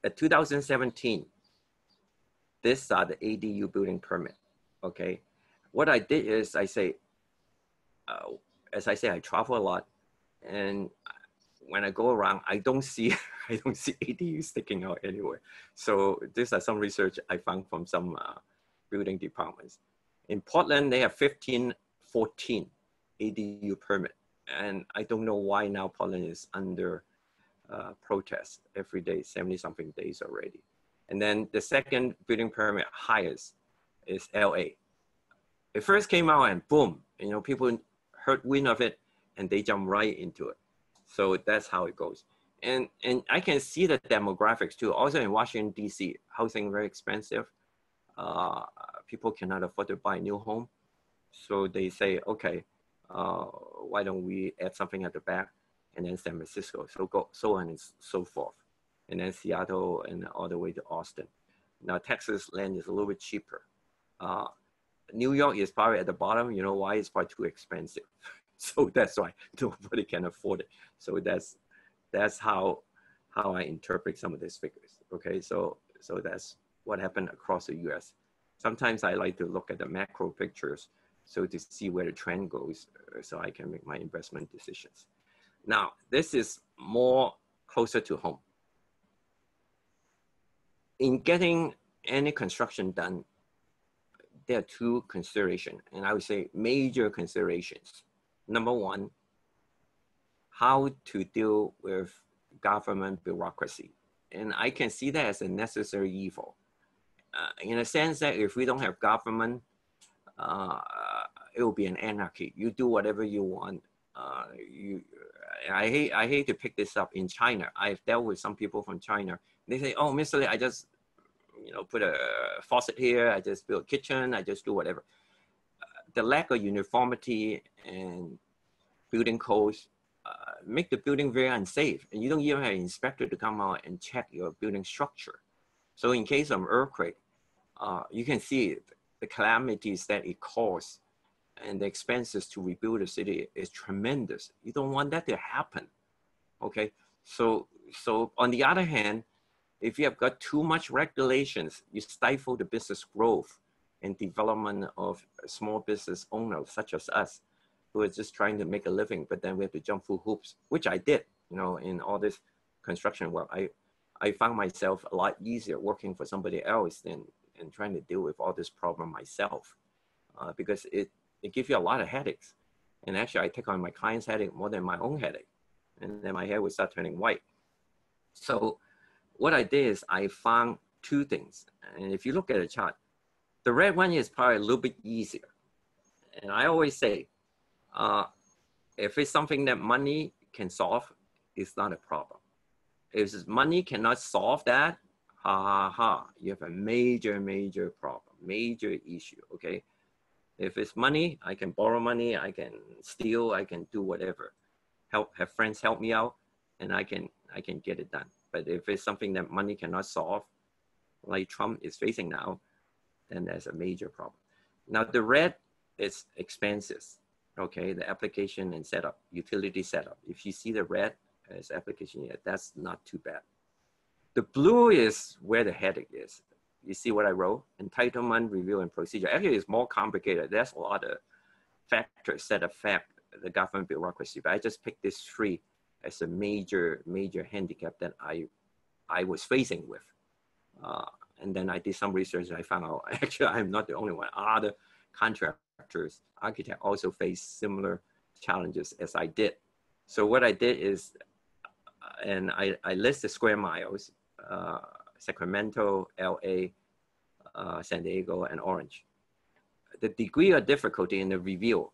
At 2017, these are the ADU building permit, okay? What I did is I say, as I say, I travel a lot, and when I go around, I don't see ADU sticking out anywhere. So these are some research I found from some building departments. In Portland, they have 14 ADU permit, and I don't know why now Portland is under protest every day, 70-something days already. And then the second building permit highest is LA. It first came out and boom, you know, people heard wind of it and they jump right into it. So that's how it goes. And I can see the demographics too. Also in Washington, DC, housing very expensive. People cannot afford to buy a new home. So they say, okay, why don't we add something at the back? And then San Francisco, so on and so forth. And then Seattle and all the way to Austin. Now Texas land is a little bit cheaper. New York is probably at the bottom. You know why? It's probably too expensive. So that's why nobody can afford it. So that's how I interpret some of these figures. Okay, so that's what happened across the US. Sometimes I like to look at the macro pictures so to see where the trend goes so I can make my investment decisions. Now, this is more closer to home. In getting any construction done, there are two considerations, and I would say major considerations. Number one, how to deal with government bureaucracy. And I can see that as a necessary evil. In a sense that if we don't have government, it will be an anarchy. You do whatever you want. I hate to pick this up in China. I've dealt with some people from China. They say, oh, Mr. Lee, I just, you know, put a faucet here. I just build a kitchen. I just do whatever. The lack of uniformity and building codes make the building very unsafe. And you don't even have an inspector to come out and check your building structure. So in case of earthquake, you can see the calamities that it caused and the expenses to rebuild a city is tremendous. You don't want that to happen, okay? So on the other hand, if you have got too much regulations, you stifle the business growth and development of small business owners such as us, who are just trying to make a living, but then we have to jump through hoops, which I did, you know, in all this construction work. I found myself a lot easier working for somebody else than trying to deal with all this problem myself, because it gives you a lot of headaches. And actually I take on my client's headache more than my own headache. And then my hair would start turning white. So what I did is I found two things. And if you look at the chart, the red one is probably a little bit easier. And I always say, if it's something that money can solve, it's not a problem. If money cannot solve that, you have a major, major problem, major issue, okay? If it's money, I can borrow money, I can steal, I can do whatever. Have friends help me out, and I can get it done. But if it's something that money cannot solve, like Trump is facing now, then there's a major problem. Now the red is expenses, okay? The application and setup, utility setup. If you see the red as application, yeah, that's not too bad. The blue is where the headache is. You see what I wrote? Entitlement, review, and procedure. Actually, it's more complicated. There's a lot of factors that affect the government bureaucracy, but I just picked these three as a major, major handicap that I was facing with. And then I did some research and I found out, actually, I'm not the only one. Other contractors, architects also face similar challenges as I did. So what I did is, and I list the square miles, Sacramento, LA, San Diego, and Orange. The degree of difficulty in the review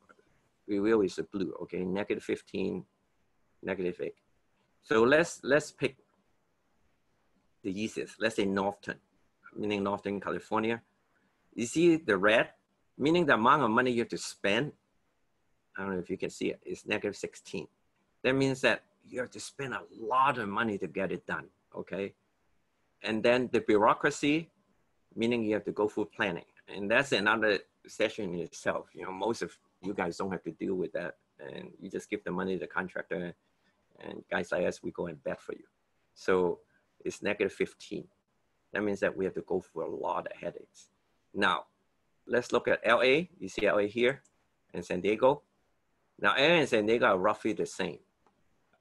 is the blue, okay, -15, -8. So let's pick the easiest. Let's say Northton, meaning Northern California. You see the red, meaning the amount of money you have to spend. I don't know if you can see it, it's negative 16. That means that you have to spend a lot of money to get it done, okay? And then the bureaucracy, meaning you have to go through planning. And that's another session in itself. You know, most of you guys don't have to deal with that. And you just give the money to the contractor, and guys like us, we go and bet for you. So it's negative 15. That means that we have to go through a lot of headaches. Now, let's look at LA. You see LA here and San Diego. Now, LA and San Diego are roughly the same.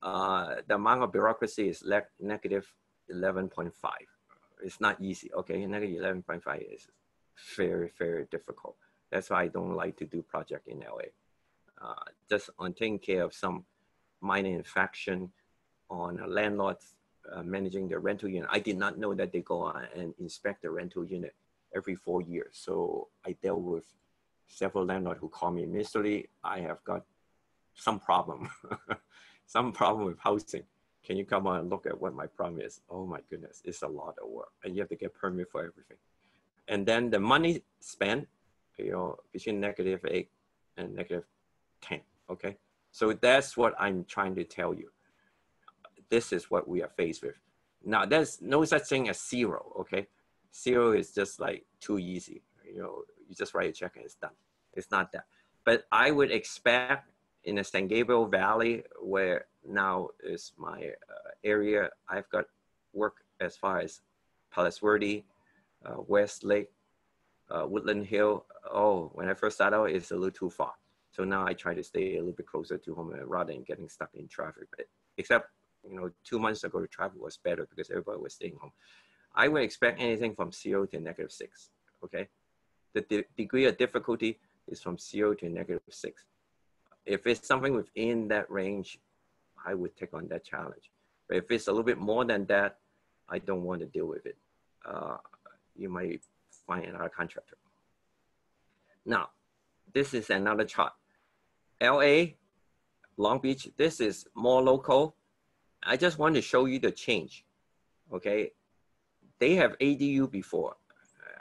The amount of bureaucracy is negative 11.5. It's not easy, okay? Negative 11.5 is very, very difficult. That's why I don't like to do project in LA. Just on taking care of some minor infraction on a landlord managing the rental unit. I did not know that they go on and inspect the rental unit every 4 years. So I dealt with several landlords who call me, Mr. Lee, I have got some problem, some problem with housing. Can you come on and look at what my problem is? Oh my goodness, it's a lot of work. And you have to get permit for everything. And then the money spent, you know, between negative 8 and negative 10, okay? So that's what I'm trying to tell you. This is what we are faced with. Now, there's no such thing as zero, okay? Zero is just like too easy. You know, you just write a check and it's done. It's not that. But I would expect in the San Gabriel Valley, where now is my area, I've got work as far as Palos Verde, West Lake, Woodland Hill. Oh, when I first started out, it's a little too far. So now I try to stay a little bit closer to home rather than getting stuck in traffic. But except, you know, 2 months ago, the traffic was better because everybody was staying home. I would expect anything from 0 to negative 6, okay? The degree of difficulty is from 0 to negative 6. If it's something within that range, I would take on that challenge. But if it's a little bit more than that, I don't want to deal with it. You might find another contractor. Now, this is another chart. LA, Long Beach, this is more local. I just want to show you the change, okay? They have ADU before.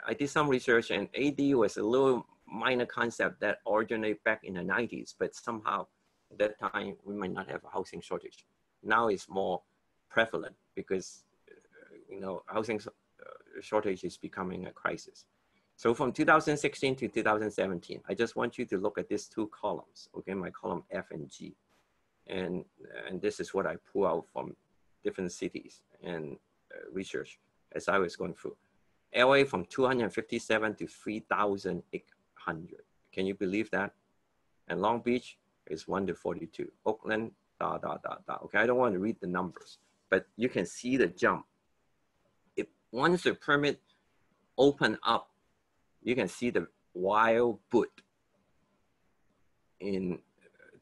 I did some research and ADU was a little minor concept that originated back in the 90s, but somehow at that time we might not have a housing shortage. Now it's more prevalent because, you know, housing shortage is becoming a crisis. So from 2016 to 2017, I just want you to look at these 2 columns, okay, my column F and G. And this is what I pull out from different cities and research as I was going through. LA from 257 to 3,800. Can you believe that? And Long Beach is 1 to 42. Oakland, Okay, I don't want to read the numbers, but you can see the jump. Once the permit open up, you can see the wild boot in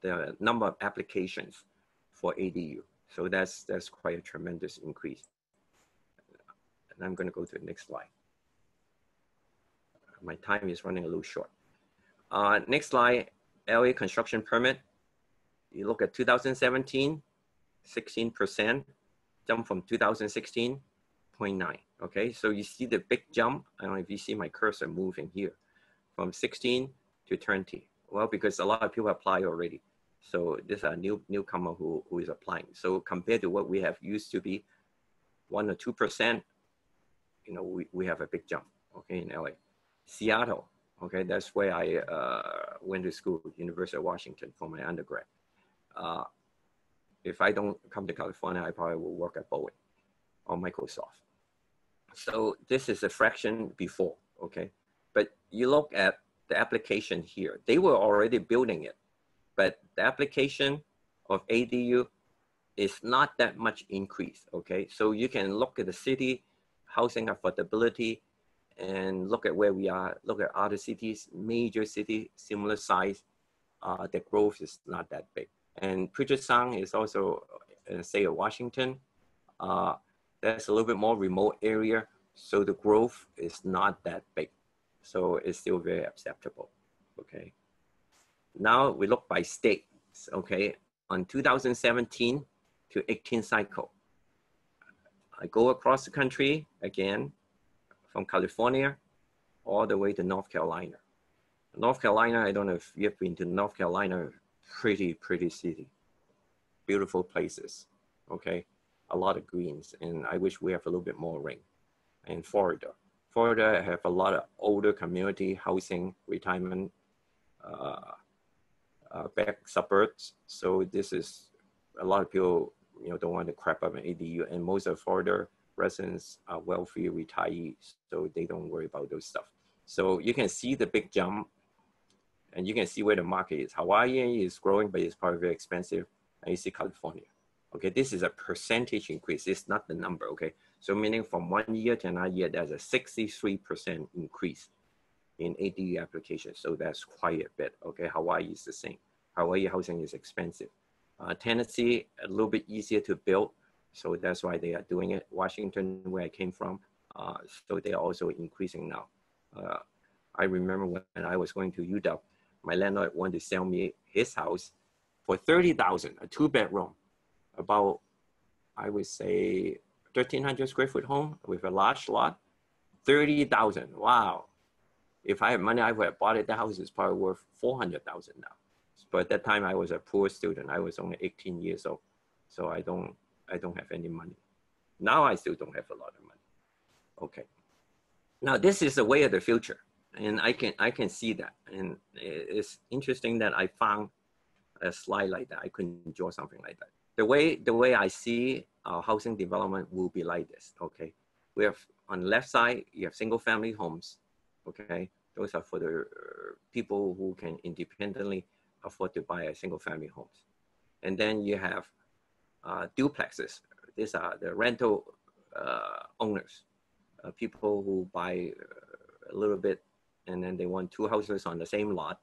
the number of applications for ADU. So that's quite a tremendous increase. And I'm going to go to the next slide. My time is running a little short. Next slide, LA construction permit. You look at 2017, 16%, jump from 2016, 0.9. Okay, so you see the big jump. I don't know if you see my cursor moving here from 16 to 20. Well, because a lot of people apply already. So this is a newcomer who is applying. So compared to what we have used to be 1 or 2%, you know, we have a big jump, okay, in LA. Seattle, okay, that's where I went to school, University of Washington for my undergrad. If I don't come to California, I probably will work at Boeing or Microsoft. So this is a fraction before, okay? But you look at the application here. They were already building it, but the application of ADU is not that much increase, okay? So you can look at the city, housing affordability, and look at where we are, look at other cities, major city, similar size, the growth is not that big. And Puget Sound is also in the state of Washington. That's a little bit more remote area, so the growth is not that big. So it's still very acceptable, okay? Now we look by state, okay? On 2017 to 18 cycle, I go across the country again, from California all the way to North Carolina. North Carolina, I don't know if you've been to North Carolina pretty city, beautiful places, okay? A lot of greens, and I wish we have a little bit more rain. And Florida have a lot of older community housing, retirement, back suburbs. So this is, a lot of people, don't want to crap up an ADU, and most of Florida residents are wealthy retirees, so they don't worry about those stuff. So you can see the big jump, and you can see where the market is. Hawaii is growing, but it's probably very expensive. And you see California. Okay, this is a percentage increase. It's not the number, okay? So meaning from 1 year to another year, there's a 63% increase in ADU applications. So that's quite a bit, okay? Hawaii is the same. Hawaii housing is expensive. Tennessee, a little bit easier to build. So that's why they are doing it. Washington, where I came from, so they are also increasing now. I remember when I was going to UW, my landlord wanted to sell me his house for $30,000, a 2-bedroom, about, I would say, 1,300 square foot home with a large lot, 30,000. Wow. If I had money, I would have bought it. The house is probably worth 400,000 now. But at that time, I was a poor student. I was only 18 years old, so I don't have any money. Now I still don't have a lot of money. Okay. Now this is the way of the future, and I can see that. And it's interesting that I found a slide like that. I couldn't draw something like that. The way I see our housing development will be like this. Okay, we have on the left side, you have single family homes. Okay, those are for the people who can independently afford to buy a single family homes. And then you have duplexes. These are the rental owners, people who buy a little bit and then they want 2 houses on the same lot.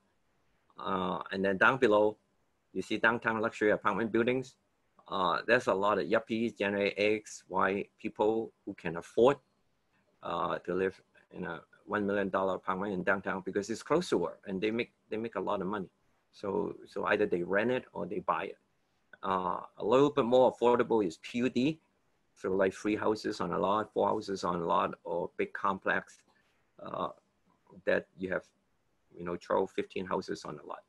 And then down below, you see downtown luxury apartment buildings. There's a lot of yuppies, Generation X, Y people who can afford to live in a $1 million apartment in downtown because it's close to work and they make a lot of money. So either they rent it or they buy it. A little bit more affordable is PUD, so like 3 houses on a lot, 4 houses on a lot, or big complex that you have, 12, 15 houses on a lot.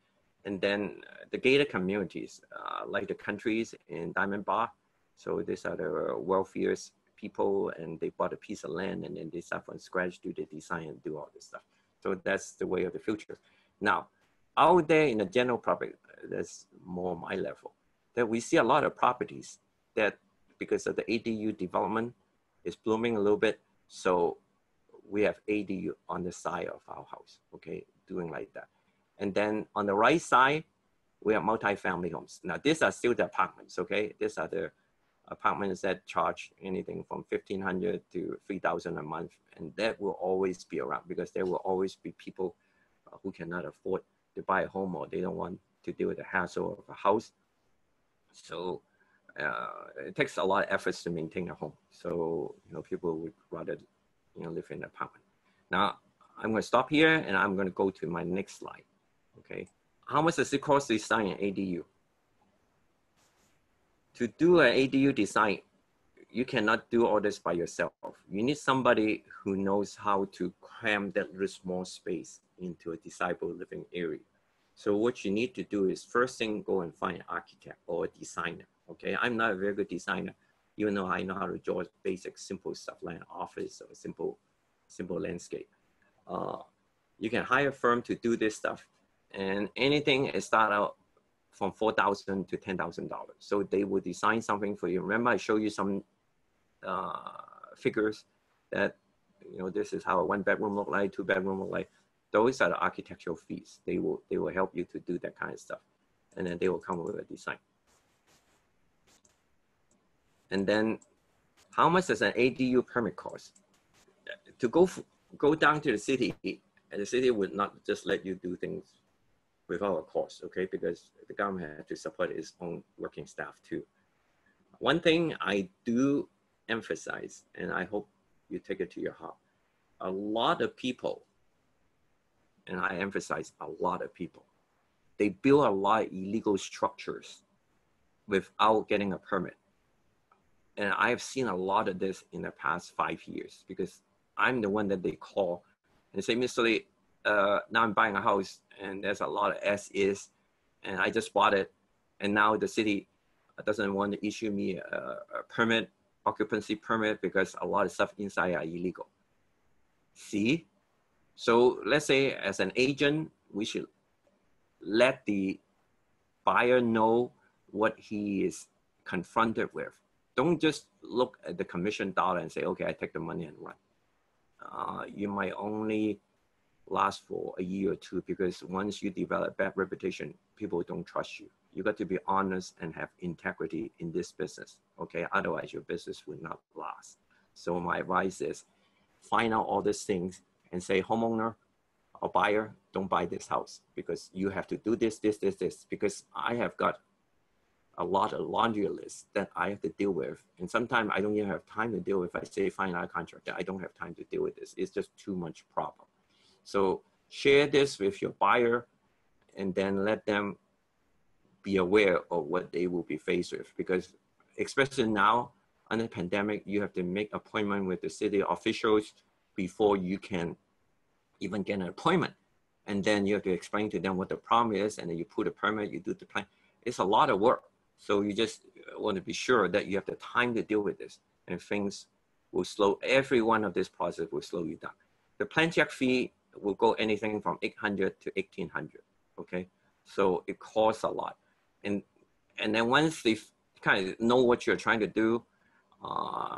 And then the gated communities, like the countries in Diamond Bar. So these are the wealthiest people, and they bought a piece of land and then they start from scratch, do the design and do all this stuff. So that's the way of the future. Now, out there in the general public, that's more my level, that we see a lot of properties that because of the ADU development is blooming a little bit. So we have ADU on the side of our house, okay, doing like that. And then on the right side, we have multi-family homes. Now these are still the apartments, okay? These are the apartments that charge anything from $1,500 to $3,000 a month. And that will always be around because there will always be people who cannot afford to buy a home or they don't want to deal with the hassle of a house. So it takes a lot of efforts to maintain a home. So, people would rather, live in an apartment. Now, I'm going to stop here and I'm going to go to my next slide. Okay. How much does it cost to design an ADU? To do an ADU design, you cannot do all this by yourself. You need somebody who knows how to cram that little small space into a desirable living area. So what you need to do is first thing, go and find an architect or a designer. Okay, I'm not a very good designer, even though I know how to draw basic, simple stuff like an office or a simple landscape. You can hire a firm to do this stuff, and anything is start out from $4,000 to $10,000. So they will design something for you. Remember, I showed you some figures that, this is how a 1-bedroom look like, 2-bedroom look like. Those are the architectural fees. They will help you to do that kind of stuff. And then they will come with a design. And then how much does an ADU permit cost? To go down to the city, and the city would not just let you do things without a cost, okay? Because the government has to support its own working staff too. One thing I do emphasize, and I hope you take it to your heart, a lot of people, and I emphasize a lot of people, they build a lot of illegal structures without getting a permit. And I have seen a lot of this in the past 5 years because I'm the one that they call and say, Mr. Lee, now I'm buying a house and there's a lot of as-is and I just bought it, and now the city doesn't want to issue me a permit, occupancy permit, because a lot of stuff inside are illegal. See? So let's say as an agent, we should let the buyer know what he is confronted with. Don't just look at the commission dollar and say, okay, I take the money and run. You might only last for a year or two, because once you develop bad reputation, people don't trust you. You got to be honest and have integrity in this business, okay? Otherwise, your business will not last. So my advice is find out all these things and say, homeowner or buyer, don't buy this house because you have to do this, this, this, this, because I have got a lot of laundry lists that I have to deal with. And sometimes I don't even have time to deal with. I say, find out a contractor. I don't have time to deal with this. It's just too much problem. So share this with your buyer and then let them be aware of what they will be faced with. Because especially now, under the pandemic, you have to make appointment with the city officials before you can even get an appointment. And then you have to explain to them what the problem is, and then you put a permit, you do the plan. It's a lot of work. So you just want to be sure that you have the time to deal with this, and things will slow, every one of this process will slow you down. The plan check fee will go anything from $800 to $1,800, okay? So it costs a lot. And then once they kind of know what you're trying to do,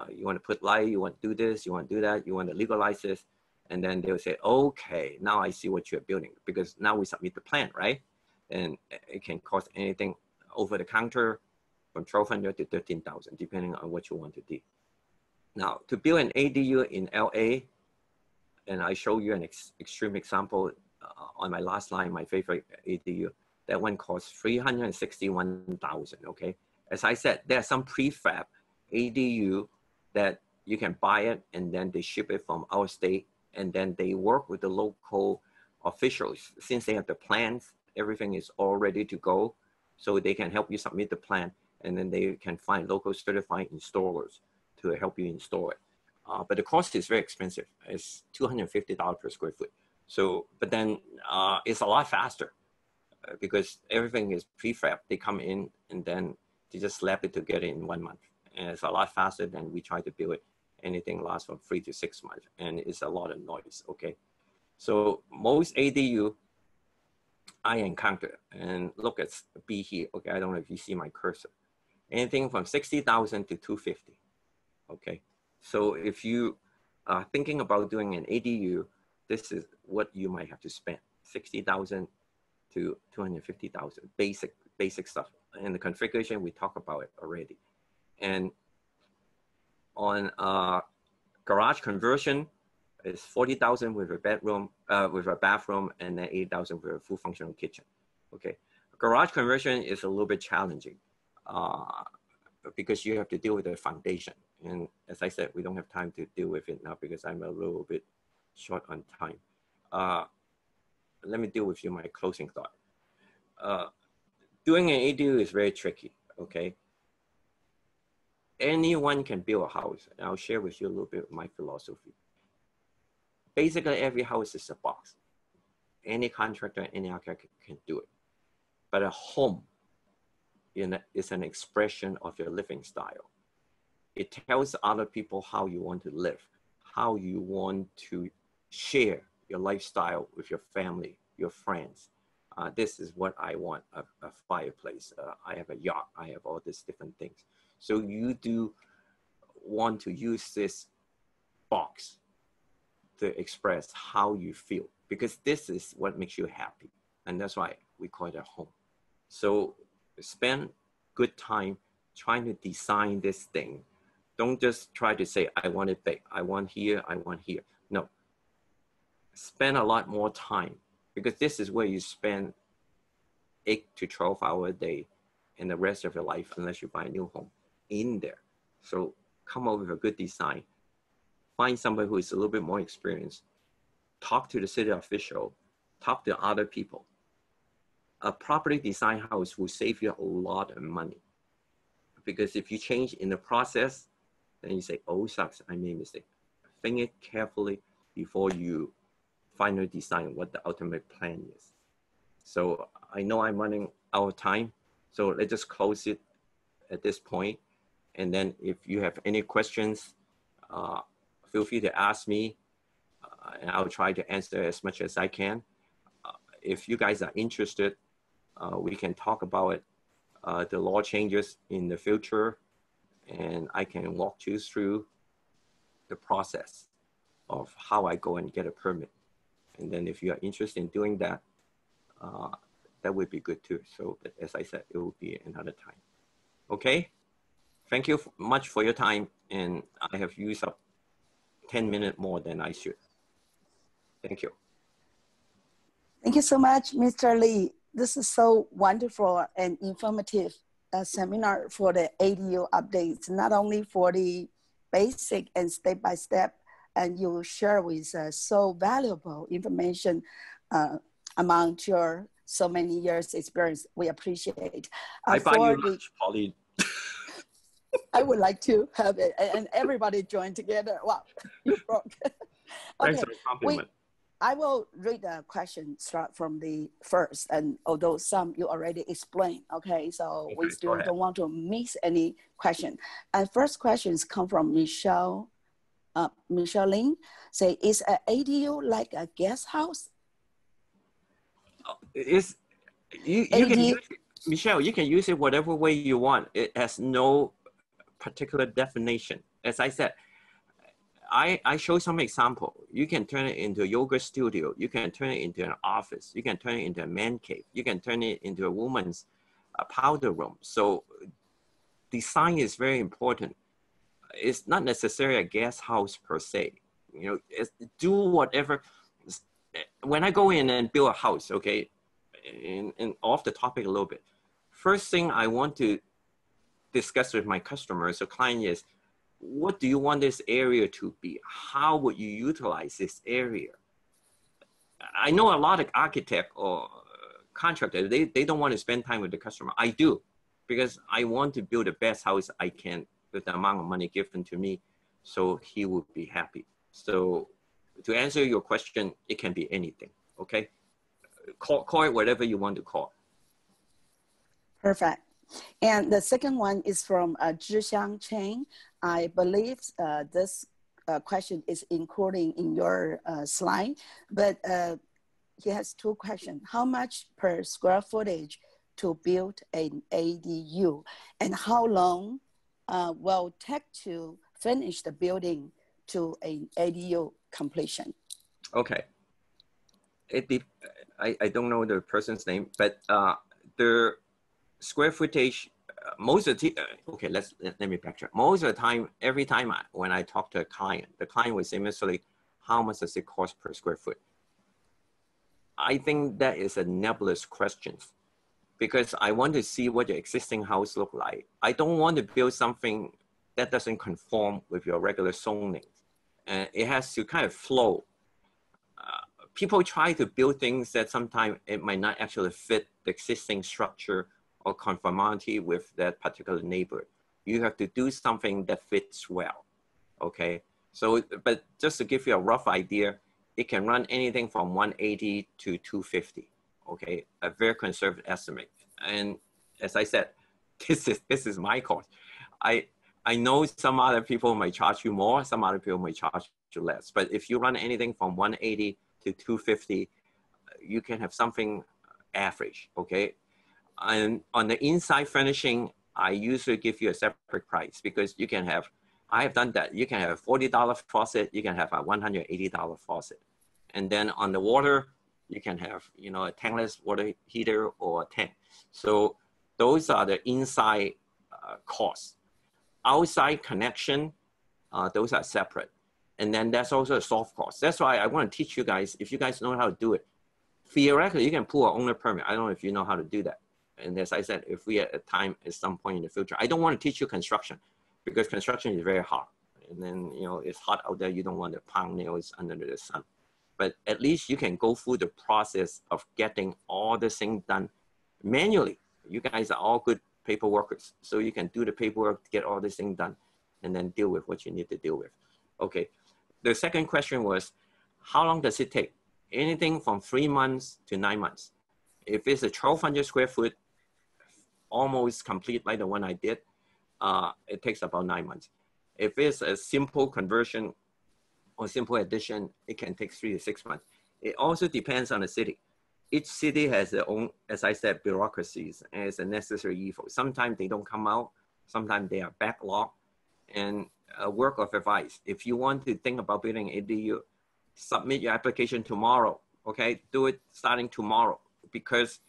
you want to put light, you want to do this, you want to do that, you want to legalize this, and then they'll say, okay, now I see what you're building, because now we submit the plan, right? And it can cost anything over the counter from $1,200 to $13,000, depending on what you want to do. Now, to build an ADU in LA, and I show you an extreme example on my last line, my favorite ADU, that one costs $361,000, okay? As I said, there are some prefab ADU that you can buy it and then they ship it from our state, and then they work with the local officials. Since they have the plans, everything is all ready to go, so they can help you submit the plan, and then they can find local certified installers to help you install it. But the cost is very expensive. It's $250 per square foot. So, but then it's a lot faster because everything is prefab. They come in and then they just slap it together in 1 month. And it's a lot faster than we try to build it. Anything lasts from 3 to 6 months, and it's a lot of noise, okay? So most ADU I encounter, and look at B here, okay? I don't know if you see my cursor. Anything from 60,000 to 250, okay? So if you are thinking about doing an ADU, this is what you might have to spend, 60,000 to 250,000, basic stuff. And the configuration, we talked about it already. And on garage conversion, is 40,000 with a bedroom, with a bathroom, and then 8,000 with a full functional kitchen. Okay, garage conversion is a little bit challenging because you have to deal with the foundation. And as I said, we don't have time to deal with it now because I'm a little bit short on time. Let me deal with you my closing thought. Doing an ADU is very tricky, okay? Anyone can build a house, and I'll share with you a little bit of my philosophy. Basically, every house is a box. Any contractor, any architect can do it. But a home is an expression of your living style. It tells other people how you want to live, how you want to share your lifestyle with your family, your friends. This is what I want, a fireplace. I have a yacht. I have all these different things. So you do want to use this box to express how you feel, because this is what makes you happy. And that's why we call it a home. So spend good time trying to design this thing. Don't just try to say, I want it big. I want here, I want here. No, spend a lot more time, because this is where you spend 8 to 12 hours a day and the rest of your life, unless you buy a new home in there. So come up with a good design. Find somebody who is a little bit more experienced. Talk to the city official. Talk to other people. A property design house will save you a lot of money. Because if you change in the process, then you say, oh, shucks, I made a mistake. Think it carefully before you finally design what the ultimate plan is. So I know I'm running out of time. So let's just close it at this point. And then if you have any questions, feel free to ask me, and I'll try to answer as much as I can. If you guys are interested, we can talk about it, the law changes in the future, and I can walk you through the process of how I go and get a permit. And then if you are interested in doing that, that would be good too. So as I said, it will be another time. Okay? Thank you much for your time. And I have used up 10 minutes more than I should. Thank you. Thank you so much, Mr. Lee. This is so wonderful and informative seminar for the ADU updates, not only for the basic and step-by-step, and you share with us so valuable information among your so many years experience. We appreciate. I buy you lunch, Pauline. I would like to have it, and everybody join together. Wow, you broke. Thanks for the compliment. I will read the question start from the first, and although some you already explained, okay, so we still don't want to miss any question. And first questions come from Michelle Lin. Say, is an ADU like a guest house? You can use it, Michelle, you can use it whatever way you want. It has no particular definition. As I said, I show some example. You can turn it into a yoga studio. You can turn it into an office. You can turn it into a man cave. You can turn it into a woman's powder room. So design is very important. It's not necessarily a guest house per se. You know, do whatever. When I go in and build a house, okay, and off the topic a little bit, first thing I want to discuss with my customers or client is, what do you want this area to be? How would you utilize this area? I know a lot of architect or contractors, they don't want to spend time with the customer. I do, because I want to build the best house I can with the amount of money given to me, so he would be happy. So to answer your question, it can be anything, okay? Call it whatever you want to call. Perfect. And the second one is from Zhixiang Chen. I believe this question is including in your slide, but he has two questions. How much per square footage to build an ADU? And how long will it take to finish the building to an ADU completion? Okay. I don't know the person's name, but the square footage, most of the, okay, let me backtrack. Most of the time, every time when I talk to a client, the client would say, Mr. Lee, how much does it cost per square foot? I think that is a nebulous question, because I want to see what your existing house look like. I don't want to build something that doesn't conform with your regular zoning. And it has to kind of flow. People try to build things that sometimes it might not actually fit the existing structure or conformity with that particular neighbor. You have to do something that fits well, okay? So, but just to give you a rough idea, it can run anything from 180 to 250, okay? A very conservative estimate. And as I said, this is my cost. I know some other people might charge you more, some other people might charge you less, but if you run anything from 180 to 250, you can have something average, okay? And on the inside furnishing, I usually give you a separate price, because you can have, I have done that. You can have a $40 faucet, you can have a $180 faucet. And then on the water, you can have, you know, a tankless water heater or a tank. So those are the inside costs. Outside connection, those are separate. And then that's also a soft cost. That's why I want to teach you guys, if you guys know how to do it, theoretically, you can pull an owner permit. I don't know if you know how to do that. And as I said, if we at a time at some point in the future, I don't want to teach you construction, because construction is very hard. And then, you know, it's hot out there. You don't want to pound nails under the sun. But at least you can go through the process of getting all this thing done manually. You guys are all good paper workers. So you can do the paperwork to get all this thing done and then deal with what you need to deal with. Okay. The second question was, how long does it take? Anything from 3 months to 9 months. If it's a 1,200 square foot, almost complete like the one I did, it takes about 9 months. If it's a simple conversion or simple addition, it can take 3 to 6 months. It also depends on the city. Each city has their own, as I said, bureaucracies as a necessary evil. Sometimes they don't come out. Sometimes they are backlogged. And a work of advice, if you want to think about building ADU, submit your application tomorrow, okay? Do it starting tomorrow, because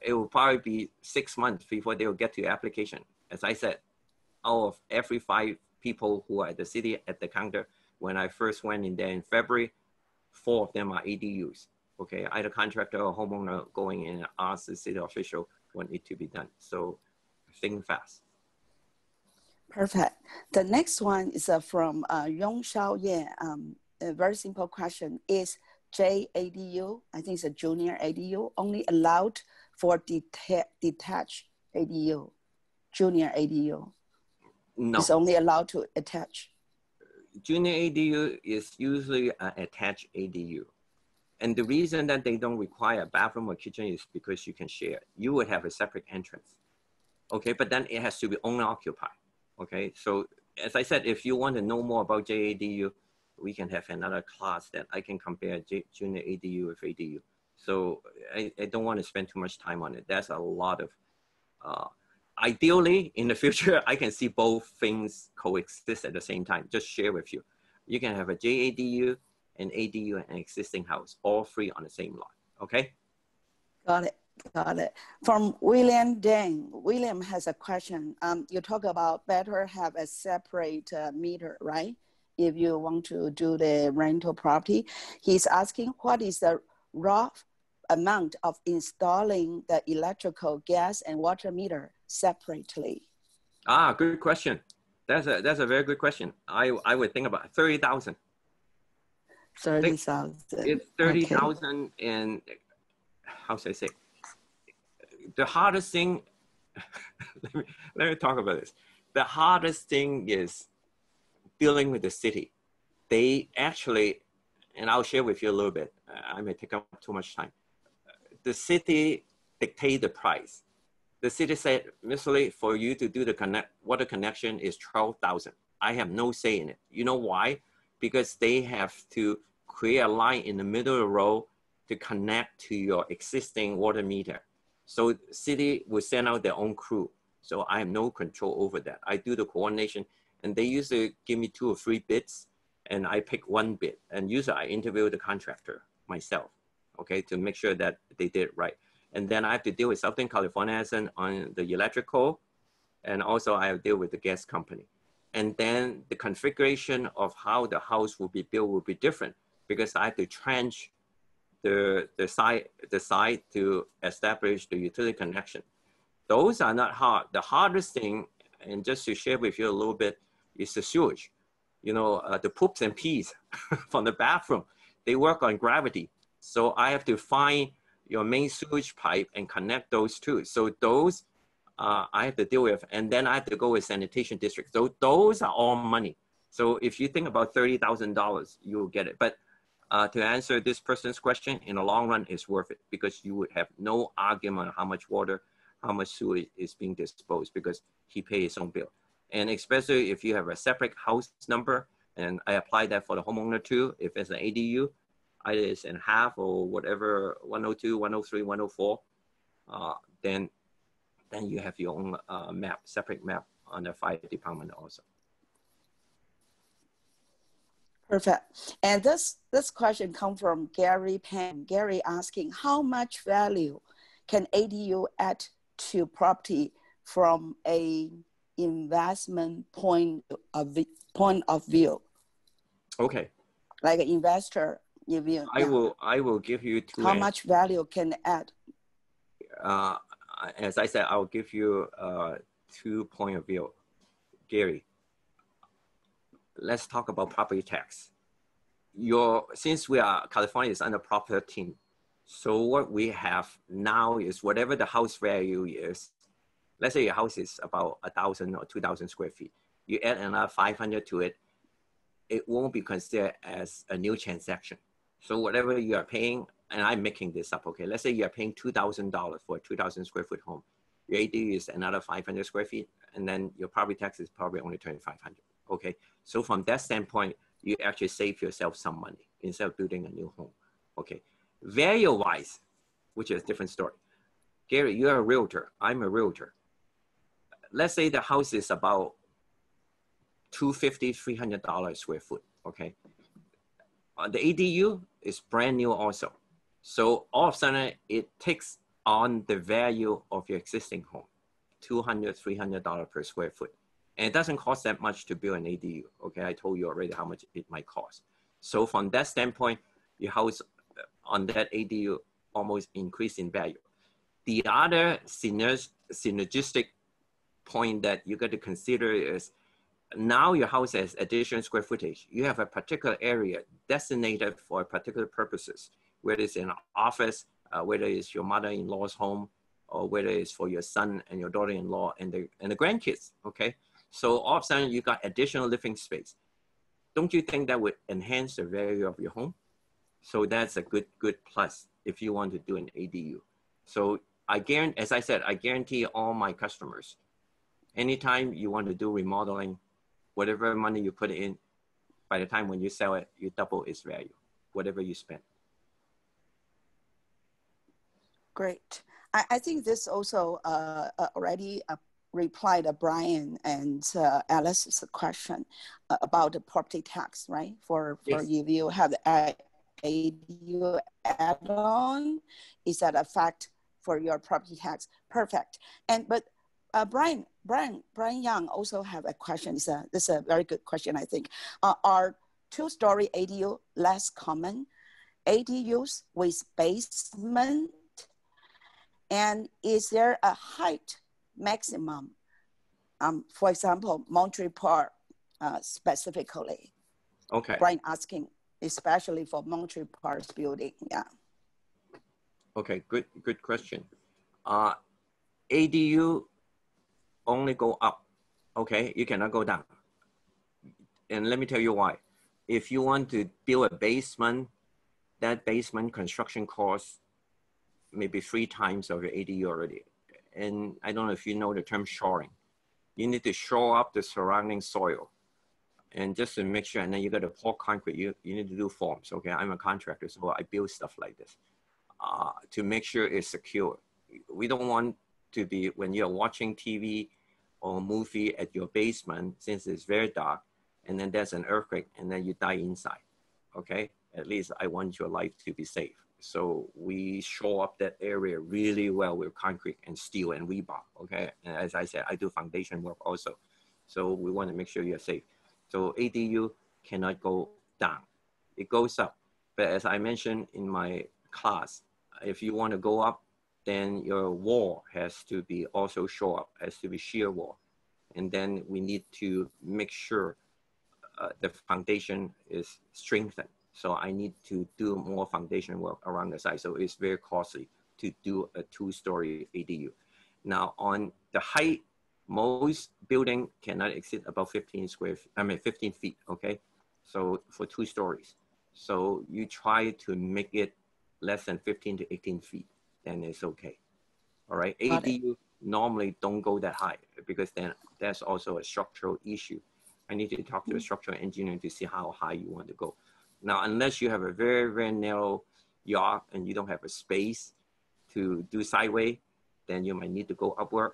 it will probably be 6 months before they will get to your application. As I said, out of every 5 people who are at the city at the counter, when I first went in there in February, 4 of them are ADUs. Okay, either contractor or homeowner going in and ask the city official what needs to be done. So think fast. Perfect. The next one is from Yong Xiao Ye. A very simple question. Is JADU, I think it's a junior ADU, only allowed for detached ADU, junior ADU? No. It's only allowed to attach. Junior ADU is usually an attached ADU. And the reason that they don't require a bathroom or kitchen is because you can share. You would have a separate entrance. Okay, but then it has to be owner occupied. Okay, so as I said, if you want to know more about JADU, we can have another class that I can compare junior ADU with ADU. So I don't want to spend too much time on it. There's a lot of, ideally in the future, I can see both things coexist at the same time. Just share with you. You can have a JADU, an ADU, and an existing house, all 3 on the same lot, okay? Got it. Got it. From William Dang. William has a question. You talk about better have a separate meter, right? If you want to do the rental property. He's asking what is the rough amount of installing the electrical, gas, and water meter separately? Good question. That's a very good question. I would think about 30,000. 30,000. It's 30,000, okay. And how should I say? The hardest thing, let me talk about this. The hardest thing is dealing with the city. They actually, and I'll share with you a little bit. I may take up too much time. The city dictate the price. The city said, Mr. Lee, for you to do the water connection is 12,000. I have no say in it. You know why? Because they have to create a line in the middle of the road to connect to your existing water meter. So city will send out their own crew. So I have no control over that. I do the coordination, and they usually give me 2 or 3 bids, and I pick 1 bid. And usually I interview the contractor myself, okay, to make sure that they did it right. And then I have to deal with Southern California on the electrical, and also I have to deal with the gas company. And then the configuration of how the house will be built will be different, because I have to trench the side to establish the utility connection. Those are not hard. The hardest thing, and just to share with you a little bit, is the sewage. You know, the poops and pees from the bathroom, they work on gravity. So I have to find your main sewage pipe and connect those 2. So those I have to deal with, and then I have to go with sanitation districts. So those are all money. So if you think about $30,000, you'll get it. But to answer this person's question, in the long run, it's worth it, because you would have no argument on how much water, how much sewage is being disposed, because he pays his own bill. And especially if you have a separate house number, and I apply that for the homeowner too, if it's an ADU, either it's in half or whatever, 102, 103, 104, then you have your own map, separate map on the fire department also. Perfect. And this question comes from Gary Pan. Gary asking, how much value can ADU add to property from a investment point of view? Okay. Like an investor, if you, I will give you 2 how much value can add? As I said, I'll give you 2 point of view. Gary, let's talk about property tax. Since California is under Prop 13, so what we have now is whatever the house value is. Let's say your house is about 1,000 or 2,000 square feet. You add another 500 to it, it won't be considered as a new transaction. So whatever you are paying and I'm making this up, okay? Let's say you're paying $2,000 for a 2,000 square foot home. Your ADU is another 500 square feet, and then your property tax is probably only 2,500, okay? So from that standpoint, you actually save yourself some money instead of building a new home, okay? Value-wise, which is a different story. Gary, you're a realtor, I'm a realtor. Let's say the house is about $250, $300 square foot, okay? The ADU is brand new also. So all of a sudden it takes on the value of your existing home, $200, $300 per square foot. And it doesn't cost that much to build an ADU, okay? I told you already how much it might cost. So from that standpoint, your house on that ADU almost increased in value. The other synergistic point that you got to consider is now your house has additional square footage. You have a particular area designated for particular purposes, whether it's an office, whether it's your mother-in-law's home, or whether it's for your son and your daughter-in-law and the grandkids, okay? So all of a sudden you got additional living space. Don't you think that would enhance the value of your home? So that's a good plus if you want to do an ADU. So I guarantee, as I said, I guarantee all my customers, anytime you want to do remodeling, whatever money you put in, by the time when you sell it, you double its value, whatever you spend. Great. I think this also already replied to Brian and Alice's question about the property tax, right? For Yes. if you have the ADU add-on, is that a fact for your property tax? Perfect. But Brian Young also have a question. This is a very good question, I think. Are two-story ADU less common? ADUs with basement? And is there a height maximum? For example, Montreal Park specifically. Okay. Brian asking, especially for Montreal Park's building, yeah. Okay, good question. ADU only go up, okay? You cannot go down. And let me tell you why. If you want to build a basement, that basement construction costs maybe 3 times of your ADU already. And I don't know if you know the term shoring. You need to shore up the surrounding soil. And just to make sure, and then you got to pour concrete, you need to do forms, okay? I'm a contractor, so I build stuff like this to make sure it's secure. We don't want to be, when you're watching TV or movie at your basement, since it's very dark, and then there's an earthquake, and then you die inside, okay? At least I want your life to be safe. So we shore up that area really well with concrete and steel and rebar, okay? And as I said, I do foundation work also. So we want to make sure you're safe. So ADU cannot go down, it goes up. But as I mentioned in my class, if you want to go up, then your wall has to be also shore up, has to be shear wall. And then we need to make sure the foundation is strengthened. So I need to do more foundation work around the site. So it's very costly to do a 2-story ADU. Now on the height, most building cannot exceed about 15 feet, okay? So for 2 stories. So you try to make it less than 15 to 18 feet, then it's okay. All right, ADU normally don't go that high because then that's also a structural issue. I need to talk to the structural engineer to see how high you want to go. Now, unless you have a very, very narrow yard and you don't have a space to do sideway, then you might need to go upward.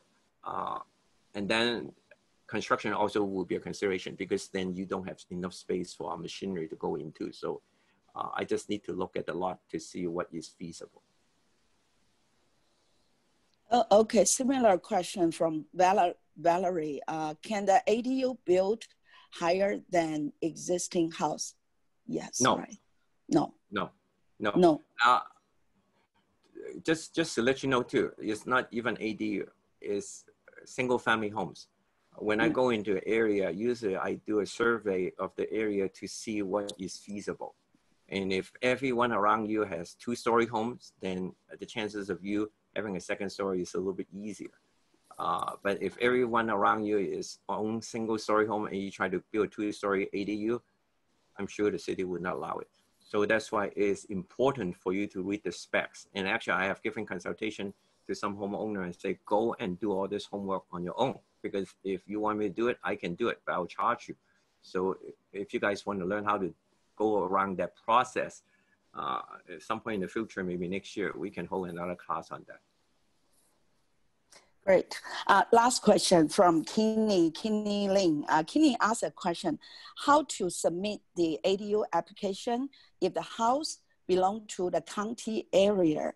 And then construction also will be a consideration because then you don't have enough space for our machinery to go into. So I just need to look at the lot to see what is feasible. Okay, similar question from Valerie. Can the ADU build higher than existing house? Yes, no. Right. No. No. Just to let you know too, it's not even ADU, it's single family homes. When I go into an area, usually I do a survey of the area to see what is feasible. And if everyone around you has 2-story homes, then the chances of you having a 2nd story is a little bit easier. But if everyone around you is own single-story home and you try to build a 2-story ADU, I'm sure the city would not allow it. So that's why it's important for you to read the specs. And actually, I have given consultation to some homeowner and say, go and do all this homework on your own. Because if you want me to do it, I can do it, but I'll charge you. So if you guys want to learn how to go around that process, at some point in the future, maybe next year, we can hold another class on that. Great. Last question from Kenny Ling. Kenny asked a question, how to submit the ADU application if the house belongs to the county area?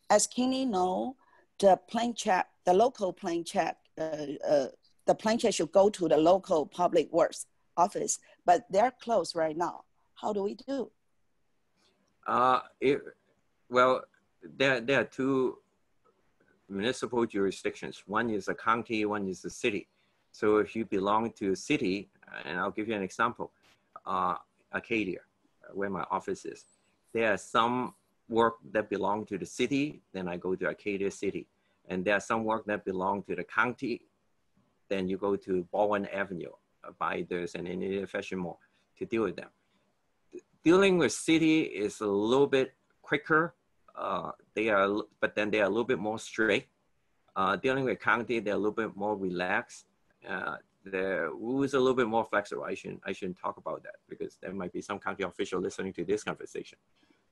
As Kenny know, the plan check, the local plan check, the plan check should go to the local public works office, but they're closed right now. How do we do? Well, there are two municipal jurisdictions. One is a county, one is a city. So if you belong to a city, and I'll give you an example, Arcadia, where my office is, there are some work that belong to the city, then I go to Arcadia City. And there are some work that belong to the county, then you go to Baldwin Avenue, by there's an Indian Fashion Mall to deal with them. Dealing with city is a little bit quicker, but then they are a little bit more strict. Dealing with county, they're a little bit more relaxed. The rules are a little bit more flexible. I shouldn't talk about that because there might be some county official listening to this conversation.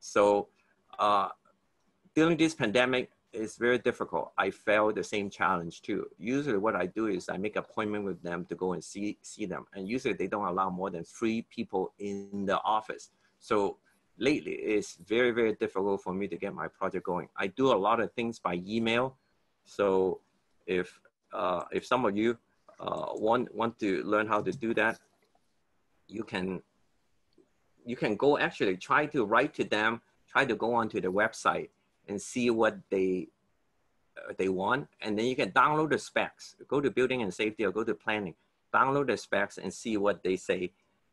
So dealing with this pandemic is very difficult. I felt the same challenge too. Usually what I do is I make an appointment with them to go and see them. And usually they don't allow more than 3 people in the office. So lately it's very, very difficult for me to get my project going. I do a lot of things by email. So if some of you want to learn how to do that, you can go actually try to write to them, try to go onto the website and see what they want. And then you can download the specs, go to building and safety or go to planning, download the specs and see what they say,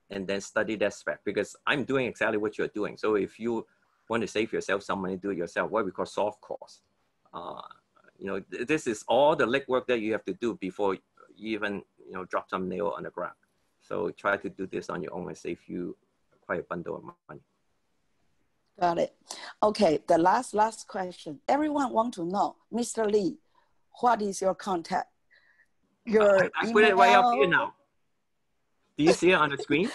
and then study that spec, because I'm doing exactly what you're doing. So if you want to save yourself some money, do it yourself, what we call soft costs. You know, this is all the legwork that you have to do before you even, you know, drop some nail on the ground. So try to do this on your own and save you quite a bundle of money. Got it. Okay, the last question. Everyone want to know, Mr. Lee, what is your contact? Your I email? put it right up here now. Do you see it on the screen?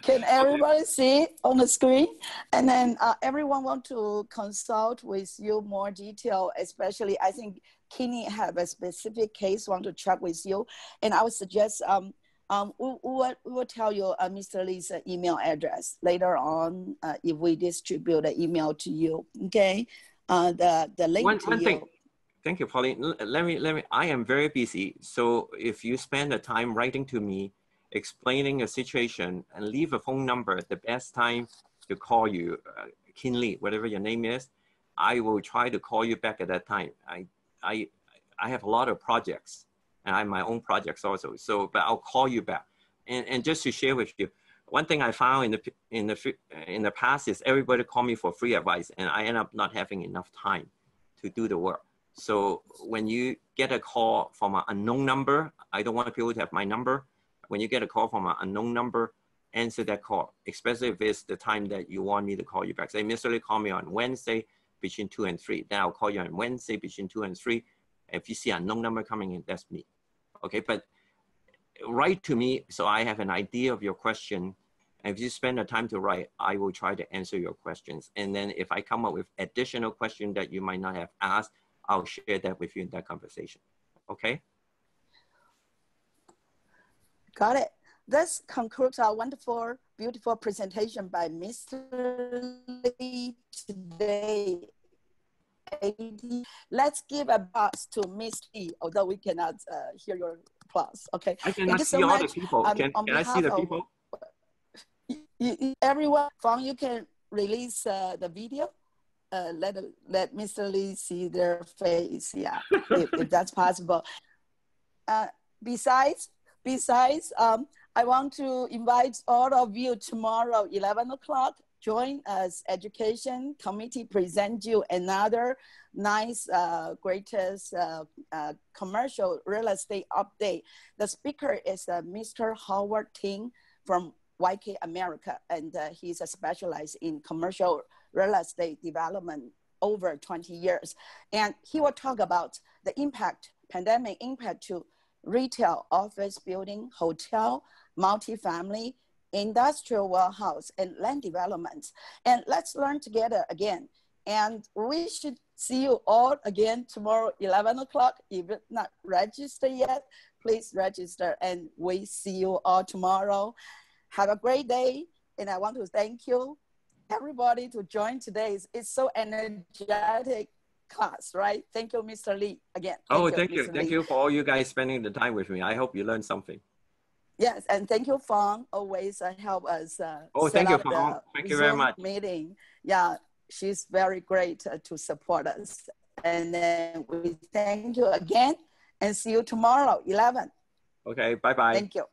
Can everybody see on the screen? And then everyone want to consult with you more detail, especially I think Kenny have a specific case want to check with you. And I would suggest we will tell you Mr. Lee's email address later on if we distribute the email to you. Okay, the link to one you. Thing. Thank you, Pauline. Let me. I am very busy, so if you spend the time writing to me, explaining a situation, and leave a phone number, the best time to call you, Kinley, whatever your name is, I will try to call you back at that time. I have a lot of projects, and I have my own projects also. So, but I'll call you back. And just to share with you, one thing I found in the past is everybody call me for free advice, and I end up not having enough time to do the work. So when you get a call from an unknown number, I don't want people to have my number. When you get a call from an unknown number, answer that call, especially if it's the time that you want me to call you back. Say, Mr. Lee, call me on Wednesday between 2 and 3. Then I'll call you on Wednesday between 2 and 3. If you see an unknown number coming in, that's me. Okay, but write to me so I have an idea of your question. And if you spend the time to write, I will try to answer your questions. And then if I come up with additional questions that you might not have asked, I'll share that with you in that conversation. Okay? Got it. This concludes our wonderful, beautiful presentation by Mr. Lee today. Let's give a applause to Ms. Lee, although we cannot hear your applause. Okay. I cannot see all the people. Can I see the people? Everyone, you can release the video. Let Mr. Lee see their face. Yeah, if that's possible. Besides, I want to invite all of you tomorrow, 11 o'clock, join us. Education Committee present you another nice, greatest commercial real estate update. The speaker is Mr. Howard Ting from YK America, and he's specialized in commercial real estate development over 20 years. And he will talk about the impact, pandemic impact to retail, office building, hotel, multifamily, industrial warehouse, and land developments. And let's learn together again. And we should see you all again tomorrow, 11 o'clock. If you're not registered yet, please register, and we see you all tomorrow. Have a great day, and I want to thank you, everybody, to join today. It's so energetic class, right? Thank you, Mr. Lee, again. Thank you. Thank you for all you guys spending the time with me. I hope you learned something. Yes, and thank you, Fong, always help us thank you, Fong. Thank you very much. Meeting. Yeah, she's very great to support us. And then we thank you again, and see you tomorrow, 11. Okay, bye-bye. Thank you.